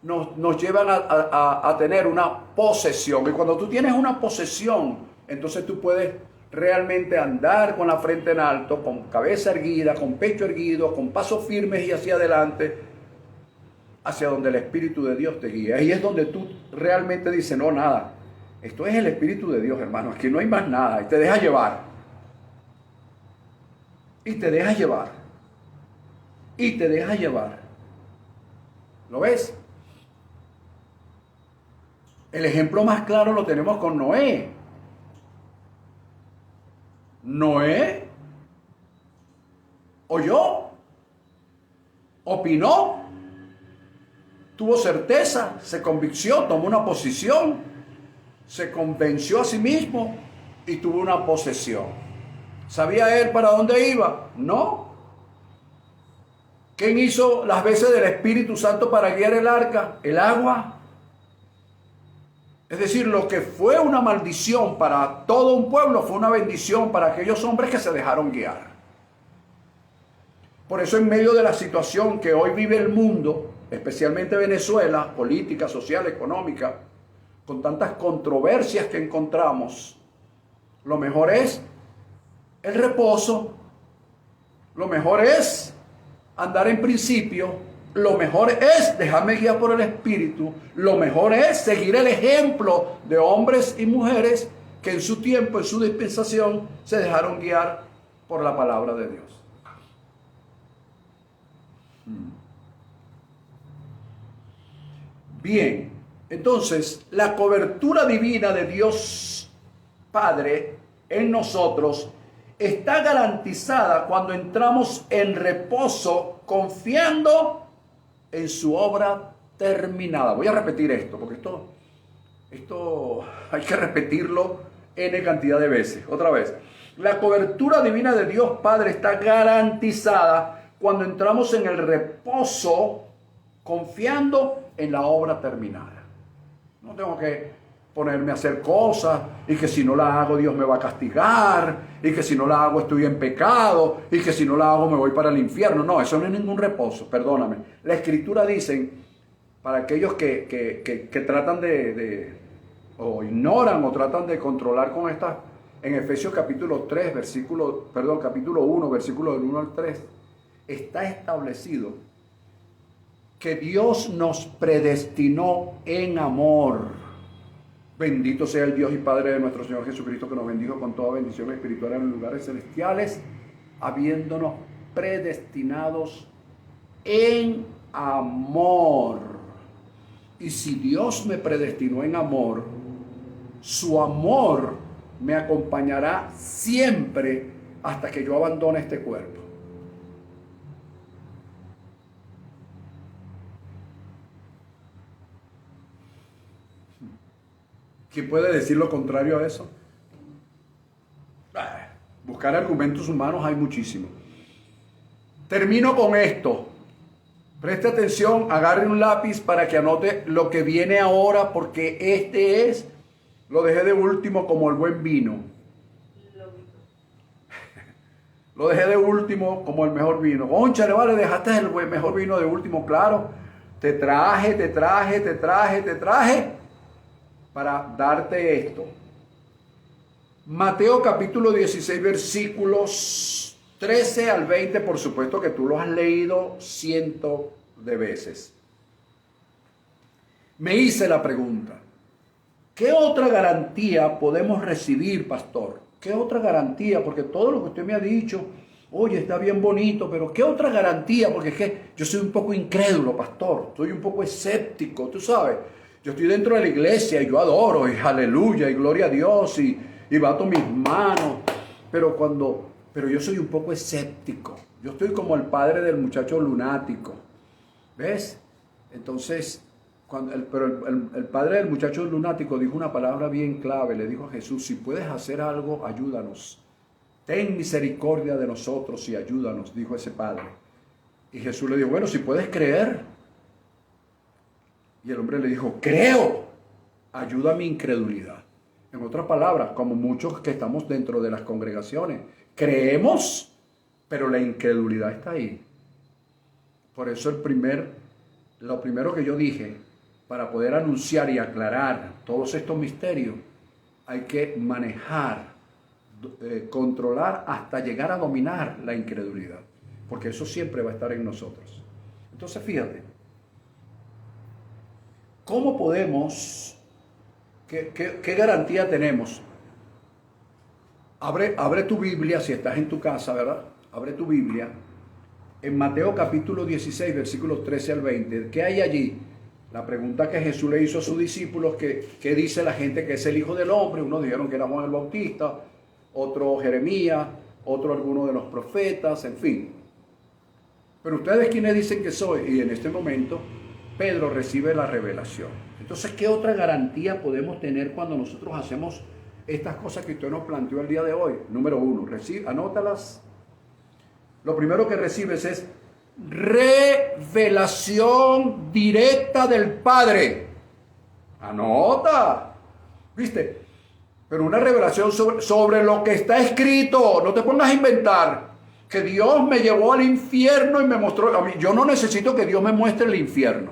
nos llevan a tener una posesión. Y cuando tú tienes una posesión, entonces tú puedes realmente andar con la frente en alto, con cabeza erguida, con pecho erguido, con pasos firmes y hacia adelante, hacia donde el Espíritu de Dios te guía. Ahí es donde tú realmente dices, no, nada, esto es el Espíritu de Dios, hermano, aquí no hay más nada. Y te deja llevar. Y te deja llevar. Y te deja llevar. ¿Lo ves? El ejemplo más claro lo tenemos con Noé. Noé oyó, opinó, tuvo certeza, se convenció, tomó una posición, se convenció a sí mismo y tuvo una posesión. ¿Sabía él para dónde iba? No. ¿Quién hizo las veces del Espíritu Santo para guiar el arca? El agua. Es decir, lo que fue una maldición para todo un pueblo fue una bendición para aquellos hombres que se dejaron guiar. Por eso, en medio de la situación que hoy vive el mundo, especialmente Venezuela, política, social, económica, con tantas controversias que encontramos, lo mejor es el reposo, lo mejor es andar en principio. Lo mejor es dejarme guiar por el Espíritu. Lo mejor es seguir el ejemplo de hombres y mujeres que en su tiempo, en su dispensación, se dejaron guiar por la palabra de Dios. Bien, entonces la cobertura divina de Dios Padre en nosotros está garantizada cuando entramos en reposo, confiando en su obra terminada. Voy a repetir esto, porque esto hay que repetirlo N cantidad de veces. Otra vez. La cobertura divina de Dios Padre está garantizada cuando entramos en el reposo confiando en la obra terminada. No tengo que ponerme a hacer cosas y que si no la hago Dios me va a castigar y que si no la hago estoy en pecado y que si no la hago me voy para el infierno. No, eso no es ningún reposo, perdóname. La Escritura dice, para aquellos que tratan o ignoran o tratan de controlar con estas, en Efesios capítulo 1, versículo del 1 al 3, está establecido que Dios nos predestinó en amor. Bendito sea el Dios y Padre de nuestro Señor Jesucristo, que nos bendijo con toda bendición espiritual en los lugares celestiales, habiéndonos predestinados en amor. Y si Dios me predestinó en amor, su amor me acompañará siempre hasta que yo abandone este cuerpo. ¿Quién puede decir lo contrario a eso? Buscar argumentos humanos hay muchísimos. Termino con esto. Preste atención, agarre un lápiz para que anote lo que viene ahora, porque lo dejé de último como el buen vino. Lo dejé de último como el mejor vino. Cónchale, vale, dejaste el mejor vino de último, claro. Te traje para darte esto. Mateo capítulo 16, versículos 13 al 20, por supuesto que tú lo has leído cientos de veces. Me hice la pregunta, ¿qué otra garantía podemos recibir, pastor? ¿Qué otra garantía? Porque todo lo que usted me ha dicho, oye, está bien bonito, pero ¿qué otra garantía? Porque es que yo soy un poco incrédulo, pastor, soy un poco escéptico, tú sabes. Yo estoy dentro de la iglesia y yo adoro, y aleluya, y gloria a Dios, y bato mis manos, pero yo soy un poco escéptico. Yo estoy como el padre del muchacho lunático, ¿ves? Entonces, el padre del muchacho lunático dijo una palabra bien clave, le dijo a Jesús, si puedes hacer algo, ayúdanos. Ten misericordia de nosotros y ayúdanos, dijo ese padre. Y Jesús le dijo, bueno, si puedes creer. Y el hombre le dijo, creo, ayuda a mi incredulidad. En otras palabras, como muchos que estamos dentro de las congregaciones, creemos, pero la incredulidad está ahí. Por eso lo primero que yo dije, para poder anunciar y aclarar todos estos misterios, hay que manejar, controlar hasta llegar a dominar la incredulidad, porque eso siempre va a estar en nosotros. Entonces, fíjate, ¿cómo podemos, qué garantía tenemos? Abre tu Biblia, si estás en tu casa, ¿verdad? Abre tu Biblia. En Mateo capítulo 16, versículos 13 al 20. ¿Qué hay allí? La pregunta que Jesús le hizo a sus discípulos, ¿qué dice la gente que es el Hijo del Hombre? Unos dijeron que era Juan el Bautista, otro Jeremías, otro alguno de los profetas, en fin. Pero ustedes, ¿quiénes dicen que soy? Y en este momento Pedro recibe la revelación. Entonces, ¿qué otra garantía podemos tener cuando nosotros hacemos estas cosas que usted nos planteó el día de hoy? Número 1, anótalas. Lo primero que recibes es revelación directa del Padre. Anota. ¿Viste? Pero una revelación sobre lo que está escrito. No te pongas a inventar. Que Dios me llevó al infierno y me mostró. A mí, yo no necesito que Dios me muestre el infierno.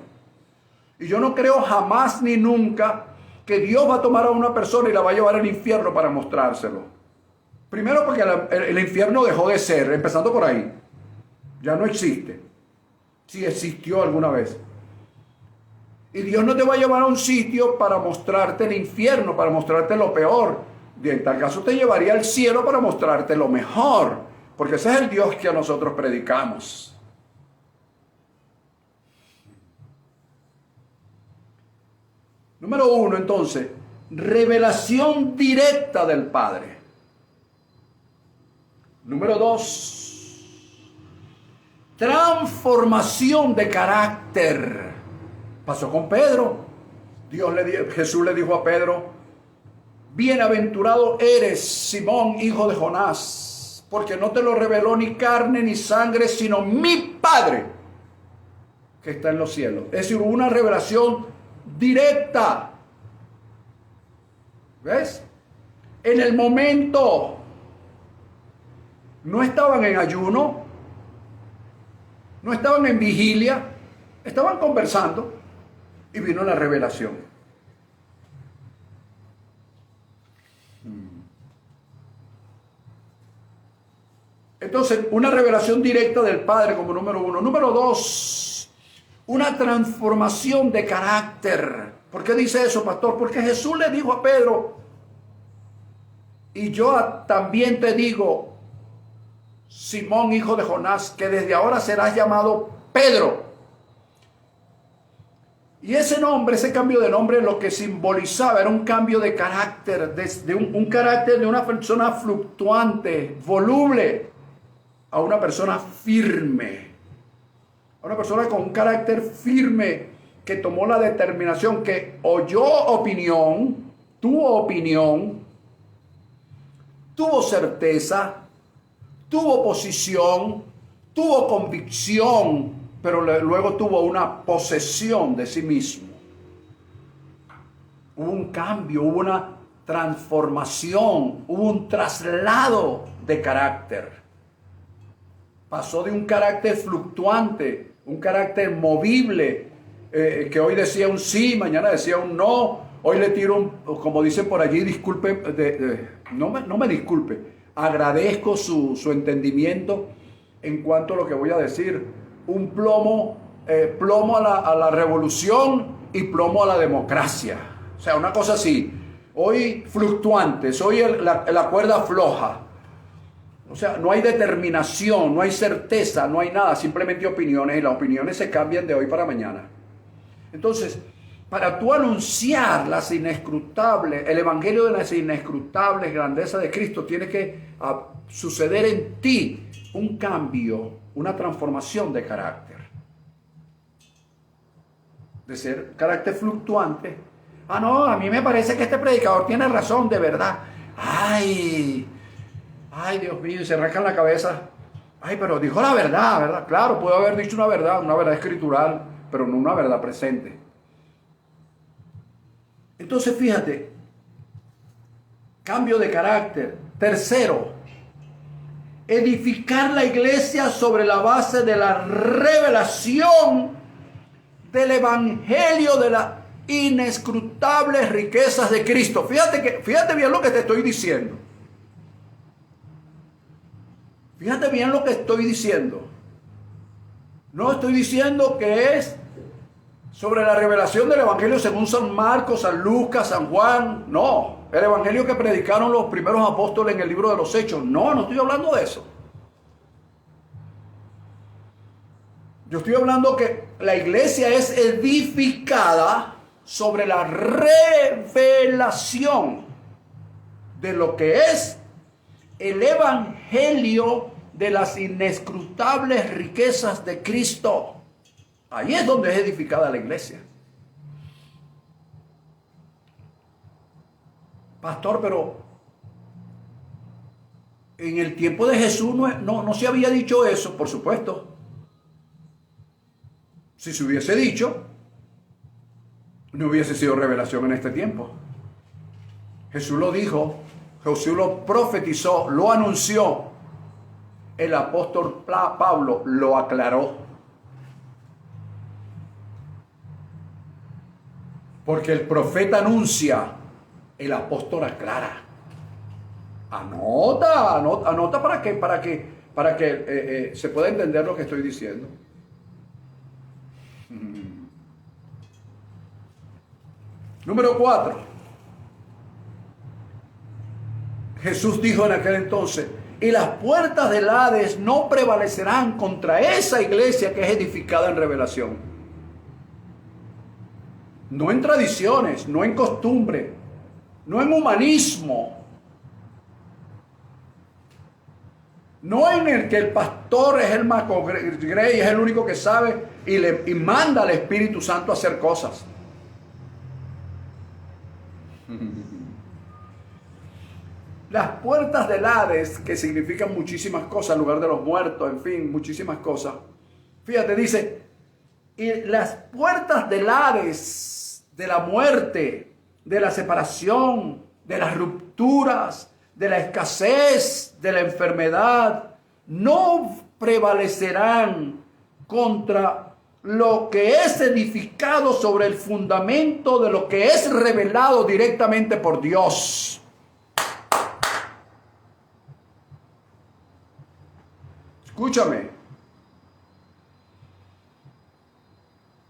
Y yo no creo jamás ni nunca que Dios va a tomar a una persona y la va a llevar al infierno para mostrárselo. Primero porque el infierno dejó de ser, empezando por ahí. Ya no existe. Si existió alguna vez. Y Dios no te va a llevar a un sitio para mostrarte el infierno, para mostrarte lo peor. Y en tal caso te llevaría al cielo para mostrarte lo mejor. Porque ese es el Dios que a nosotros predicamos. Número 1, entonces, revelación directa del Padre. Número 2, transformación de carácter. Pasó con Pedro. Jesús le dijo a Pedro, bienaventurado eres, Simón, hijo de Jonás, porque no te lo reveló ni carne ni sangre, sino mi Padre que está en los cielos. Es decir, una revelación directa. ¿Ves? En el momento no estaban en ayuno, no estaban en vigilia, estaban conversando y vino la revelación. Entonces, una revelación directa del Padre como número uno. Número dos, una transformación de carácter. ¿Por qué dice eso, pastor? Porque Jesús le dijo a Pedro, y yo también te digo, Simón, hijo de Jonás, que desde ahora serás llamado Pedro. Y ese nombre, ese cambio de nombre, lo que simbolizaba era un cambio de carácter, de un carácter de una persona fluctuante, voluble, a una persona firme, a una persona con un carácter firme que tomó la determinación, que oyó opinión, tuvo certeza, tuvo posición, tuvo convicción, pero luego tuvo una posesión de sí mismo. Hubo un cambio, hubo una transformación, hubo un traslado de carácter. Pasó de un carácter fluctuante, un carácter movible, que hoy decía un sí, mañana decía un no. Hoy le tiro como dicen por allí, disculpe, no me disculpe, agradezco su entendimiento en cuanto a lo que voy a decir. Un plomo a la revolución y plomo a la democracia. O sea, una cosa así. Hoy fluctuantes, hoy la cuerda floja. O sea, no hay determinación, no hay certeza, no hay nada, simplemente opiniones, y las opiniones se cambian de hoy para mañana. Entonces, para tú anunciar las inescrutables, el evangelio de las inescrutables grandezas de Cristo, tiene que suceder en ti un cambio, una transformación de carácter. De ser carácter fluctuante. No, a mí me parece que este predicador tiene razón, de verdad. Ay, Dios mío, y se rascan la cabeza. Pero dijo la verdad, ¿verdad? Claro, puede haber dicho una verdad escritural, pero no una verdad presente. Entonces, fíjate, cambio de carácter. Tercero, edificar la iglesia sobre la base de la revelación del evangelio de las inescrutables riquezas de Cristo. Fíjate bien lo que te estoy diciendo. Fíjate bien lo que estoy diciendo. No estoy diciendo que es sobre la revelación del evangelio según San Marcos, San Lucas, San Juan. No, el evangelio que predicaron los primeros apóstoles en el libro de los Hechos. No estoy hablando de eso. Yo estoy hablando que la iglesia es edificada sobre la revelación de lo que es el evangelio de las inescrutables riquezas de Cristo. Ahí es donde es edificada la iglesia. Pastor, pero en el tiempo de Jesús no se había dicho eso, por supuesto. Si se hubiese dicho, no hubiese sido revelación en este tiempo. Jesús lo dijo, Jesús lo profetizó, lo anunció. El apóstol Pablo lo aclaró. Porque el profeta anuncia, el apóstol aclara. Anota para que se pueda entender lo que estoy diciendo. Número 4. Jesús dijo en aquel entonces, y las puertas del Hades no prevalecerán contra esa iglesia que es edificada en revelación. No en tradiciones, no en costumbre, no en humanismo, no en el que el pastor es el más grey, es el único que sabe y manda al Espíritu Santo a hacer cosas. Las puertas del Hades, que significan muchísimas cosas, lugar de los muertos, en fin, muchísimas cosas. Fíjate, dice, y las puertas del Hades, de la muerte, de la separación, de las rupturas, de la escasez, de la enfermedad, no prevalecerán contra lo que es edificado sobre el fundamento de lo que es revelado directamente por Dios. Escúchame.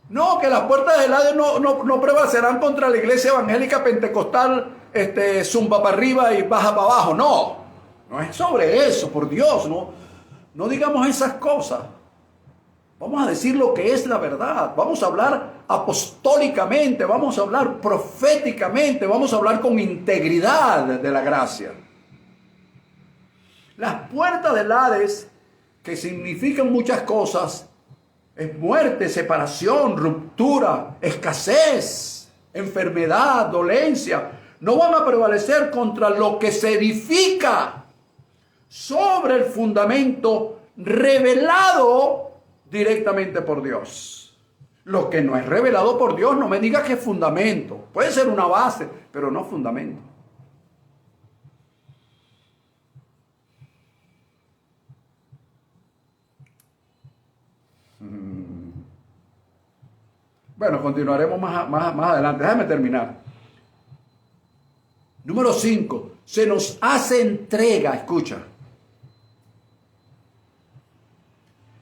No, que las puertas del Hades no prevalecerán contra la iglesia evangélica pentecostal, zumba para arriba y baja para abajo. No es sobre eso, por Dios, no digamos esas cosas. Vamos a decir lo que es la verdad. Vamos a hablar apostólicamente, vamos a hablar proféticamente, vamos a hablar con integridad de la gracia. Las puertas del Hades, que significan muchas cosas, es muerte, separación, ruptura, escasez, enfermedad, dolencia, no van a prevalecer contra lo que se edifica sobre el fundamento revelado directamente por Dios. Lo que no es revelado por Dios, no me digas que es fundamento. Puede ser una base, pero no fundamento. Bueno, continuaremos más adelante. Déjame terminar. Número 5. Se nos hace entrega, escucha.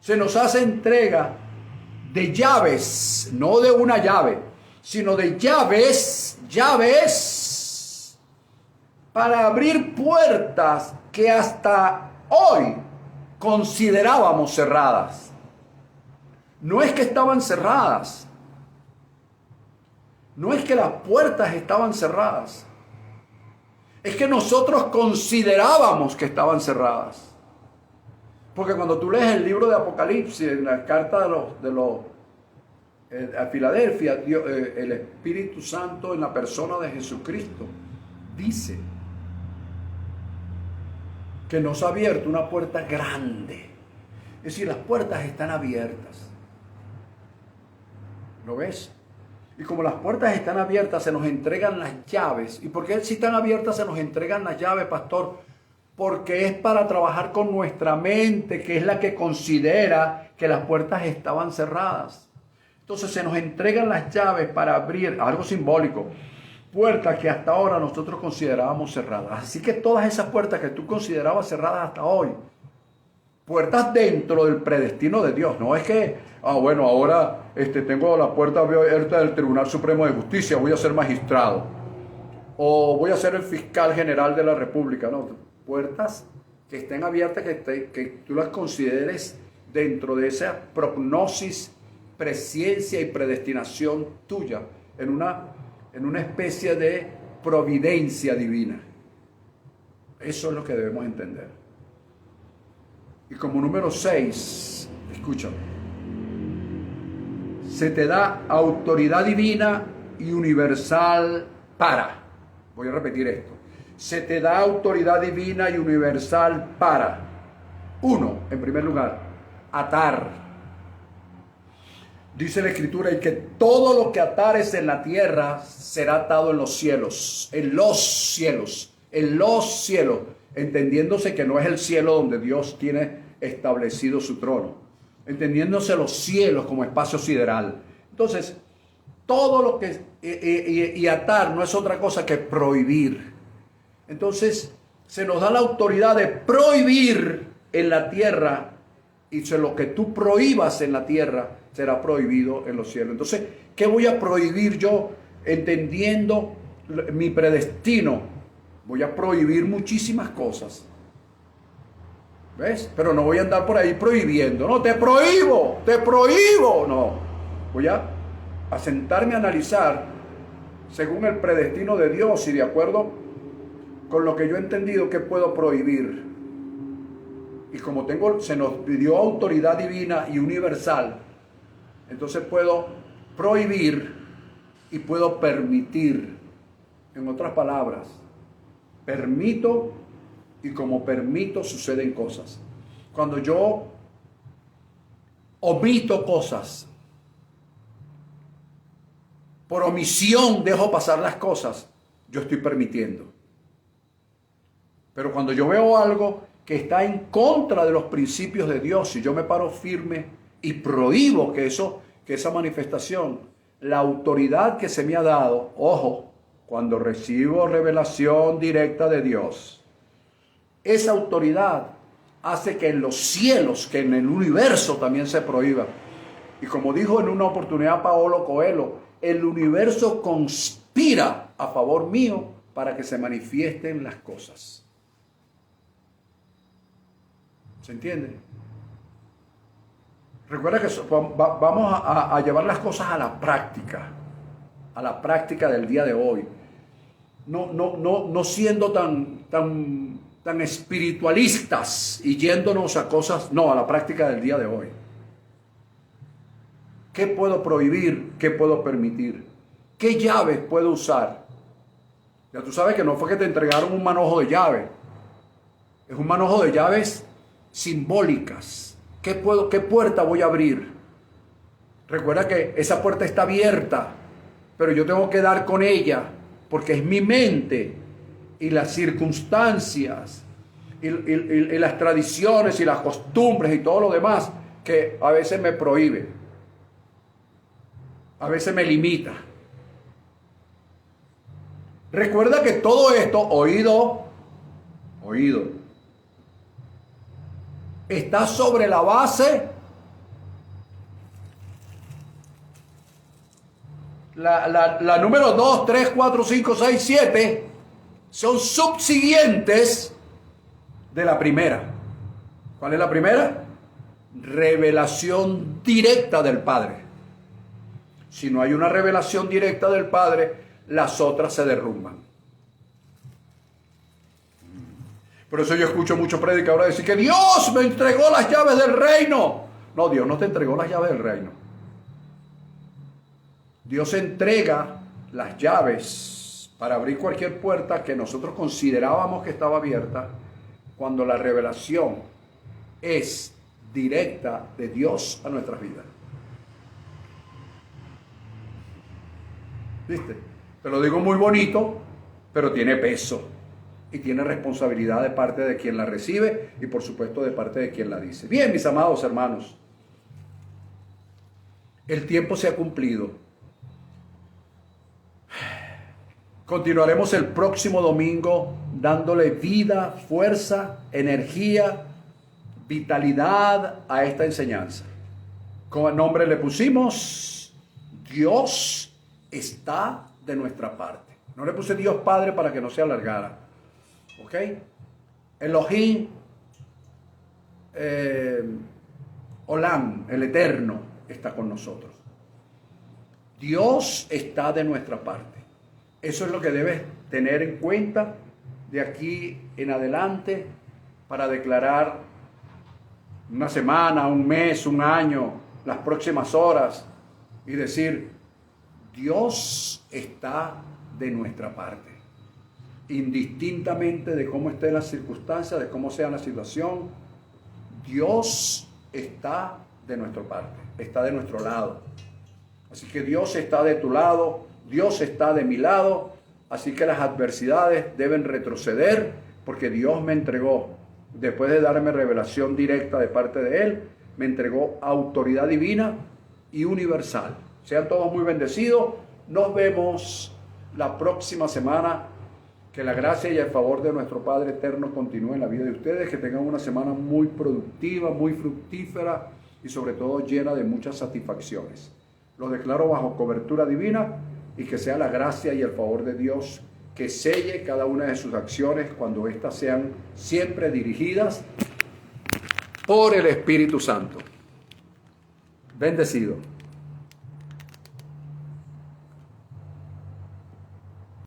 Se nos hace entrega de llaves, no de una llave, sino de llaves para abrir puertas que hasta hoy considerábamos cerradas. No es que estaban cerradas. No es que las puertas estaban cerradas. Es que nosotros considerábamos que estaban cerradas. Porque cuando tú lees el libro de Apocalipsis, en la carta a Filadelfia, el Espíritu Santo en la persona de Jesucristo dice que nos ha abierto una puerta grande. Es decir, las puertas están abiertas. ¿Lo ves? Y como las puertas están abiertas, se nos entregan las llaves. ¿Y por qué si están abiertas se nos entregan las llaves, pastor? Porque es para trabajar con nuestra mente, que es la que considera que las puertas estaban cerradas. Entonces se nos entregan las llaves para abrir, algo simbólico, puertas que hasta ahora nosotros considerábamos cerradas. Así que todas esas puertas que tú considerabas cerradas hasta hoy, puertas dentro del predestino de Dios. No es que, bueno, ahora tengo la puerta abierta del Tribunal Supremo de Justicia, voy a ser magistrado. O voy a ser el fiscal general de la República. No, puertas que estén abiertas, que tú las consideres dentro de esa prognosis, presciencia y predestinación tuya, en una especie de providencia divina. Eso es lo que debemos entender. Y como número 6, escúchame, se te da autoridad divina y universal para, voy a repetir esto, se te da autoridad divina y universal para, 1, en primer lugar, atar. Dice la Escritura, y que todo lo que atares en la tierra será atado en los cielos, entendiéndose que no es el cielo donde Dios tiene establecido su trono, entendiéndose los cielos como espacio sideral. Entonces, todo lo que y atar no es otra cosa que prohibir. Entonces, se nos da la autoridad de prohibir en la tierra, y lo que tú prohíbas en la tierra será prohibido en los cielos. Entonces, ¿qué voy a prohibir yo entendiendo mi predestino? Voy a prohibir muchísimas cosas. ¿Ves? Pero no voy a andar por ahí prohibiendo. No, te prohíbo. No. Voy a sentarme a analizar según el predestino de Dios y de acuerdo con lo que yo he entendido que puedo prohibir. Y como se nos dio autoridad divina y universal, entonces puedo prohibir y puedo permitir. En otras palabras, permito y como permito suceden cosas. Cuando yo omito cosas, por omisión dejo pasar las cosas, yo estoy permitiendo. Pero cuando yo veo algo que está en contra de los principios de Dios, y yo me paro firme y prohíbo que esa manifestación, la autoridad que se me ha dado, ojo, cuando recibo revelación directa de Dios, esa autoridad hace que en los cielos, que en el universo también se prohíba. Y como dijo en una oportunidad Paolo Coelho, el universo conspira a favor mío para que se manifiesten las cosas. ¿Se entiende? Recuerda que vamos a llevar las cosas a la práctica del día de hoy. No siendo tan espiritualistas y yéndonos a cosas, no, a la práctica del día de hoy. ¿Qué puedo prohibir? ¿Qué puedo permitir? ¿Qué llaves puedo usar? Ya tú sabes que no fue que te entregaron un manojo de llaves. Es un manojo de llaves simbólicas. ¿Qué puerta voy a abrir? Recuerda que esa puerta está abierta, pero yo tengo que dar con ella, porque es mi mente y las circunstancias y las tradiciones y las costumbres y todo lo demás que a veces me prohíbe, a veces me limita. Recuerda que todo esto, oído, está sobre la base, la número 2, 3, 4, 5, 6, 7 son subsiguientes de la primera. ¿Cuál es la primera? Revelación directa del Padre. Si no hay una revelación directa del Padre, las otras se derrumban. Por eso yo escucho muchos predicadores decir que Dios me entregó las llaves del reino. No, Dios no te entregó las llaves del reino. Dios entrega las llaves para abrir cualquier puerta que nosotros considerábamos que estaba abierta, cuando la revelación es directa de Dios a nuestras vidas. ¿Viste? Te lo digo muy bonito, pero tiene peso y tiene responsabilidad de parte de quien la recibe y por supuesto de parte de quien la dice. Bien, mis amados hermanos, el tiempo se ha cumplido. Continuaremos el próximo domingo dándole vida, fuerza, energía, vitalidad a esta enseñanza. Con el nombre le pusimos Dios está de nuestra parte. No le puse Dios Padre para que no se alargara. ¿Ok? Elohim, Olam, el Eterno, está con nosotros. Dios está de nuestra parte. Eso es lo que debes tener en cuenta de aquí en adelante para declarar una semana, un mes, un año, las próximas horas y decir, Dios está de nuestra parte. Indistintamente de cómo esté la circunstancia, de cómo sea la situación, Dios está de nuestra parte, está de nuestro lado. Así que Dios está de tu lado, Dios está de mi lado, así que las adversidades deben retroceder porque Dios me entregó, después de darme revelación directa de parte de Él, me entregó autoridad divina y universal. Sean todos muy bendecidos. Nos vemos la próxima semana. Que la gracia y el favor de nuestro Padre Eterno continúe en la vida de ustedes. Que tengan una semana muy productiva, muy fructífera y sobre todo llena de muchas satisfacciones. Lo declaro bajo cobertura divina y que sea la gracia y el favor de Dios que selle cada una de sus acciones cuando éstas sean siempre dirigidas por el Espíritu Santo. Bendecido.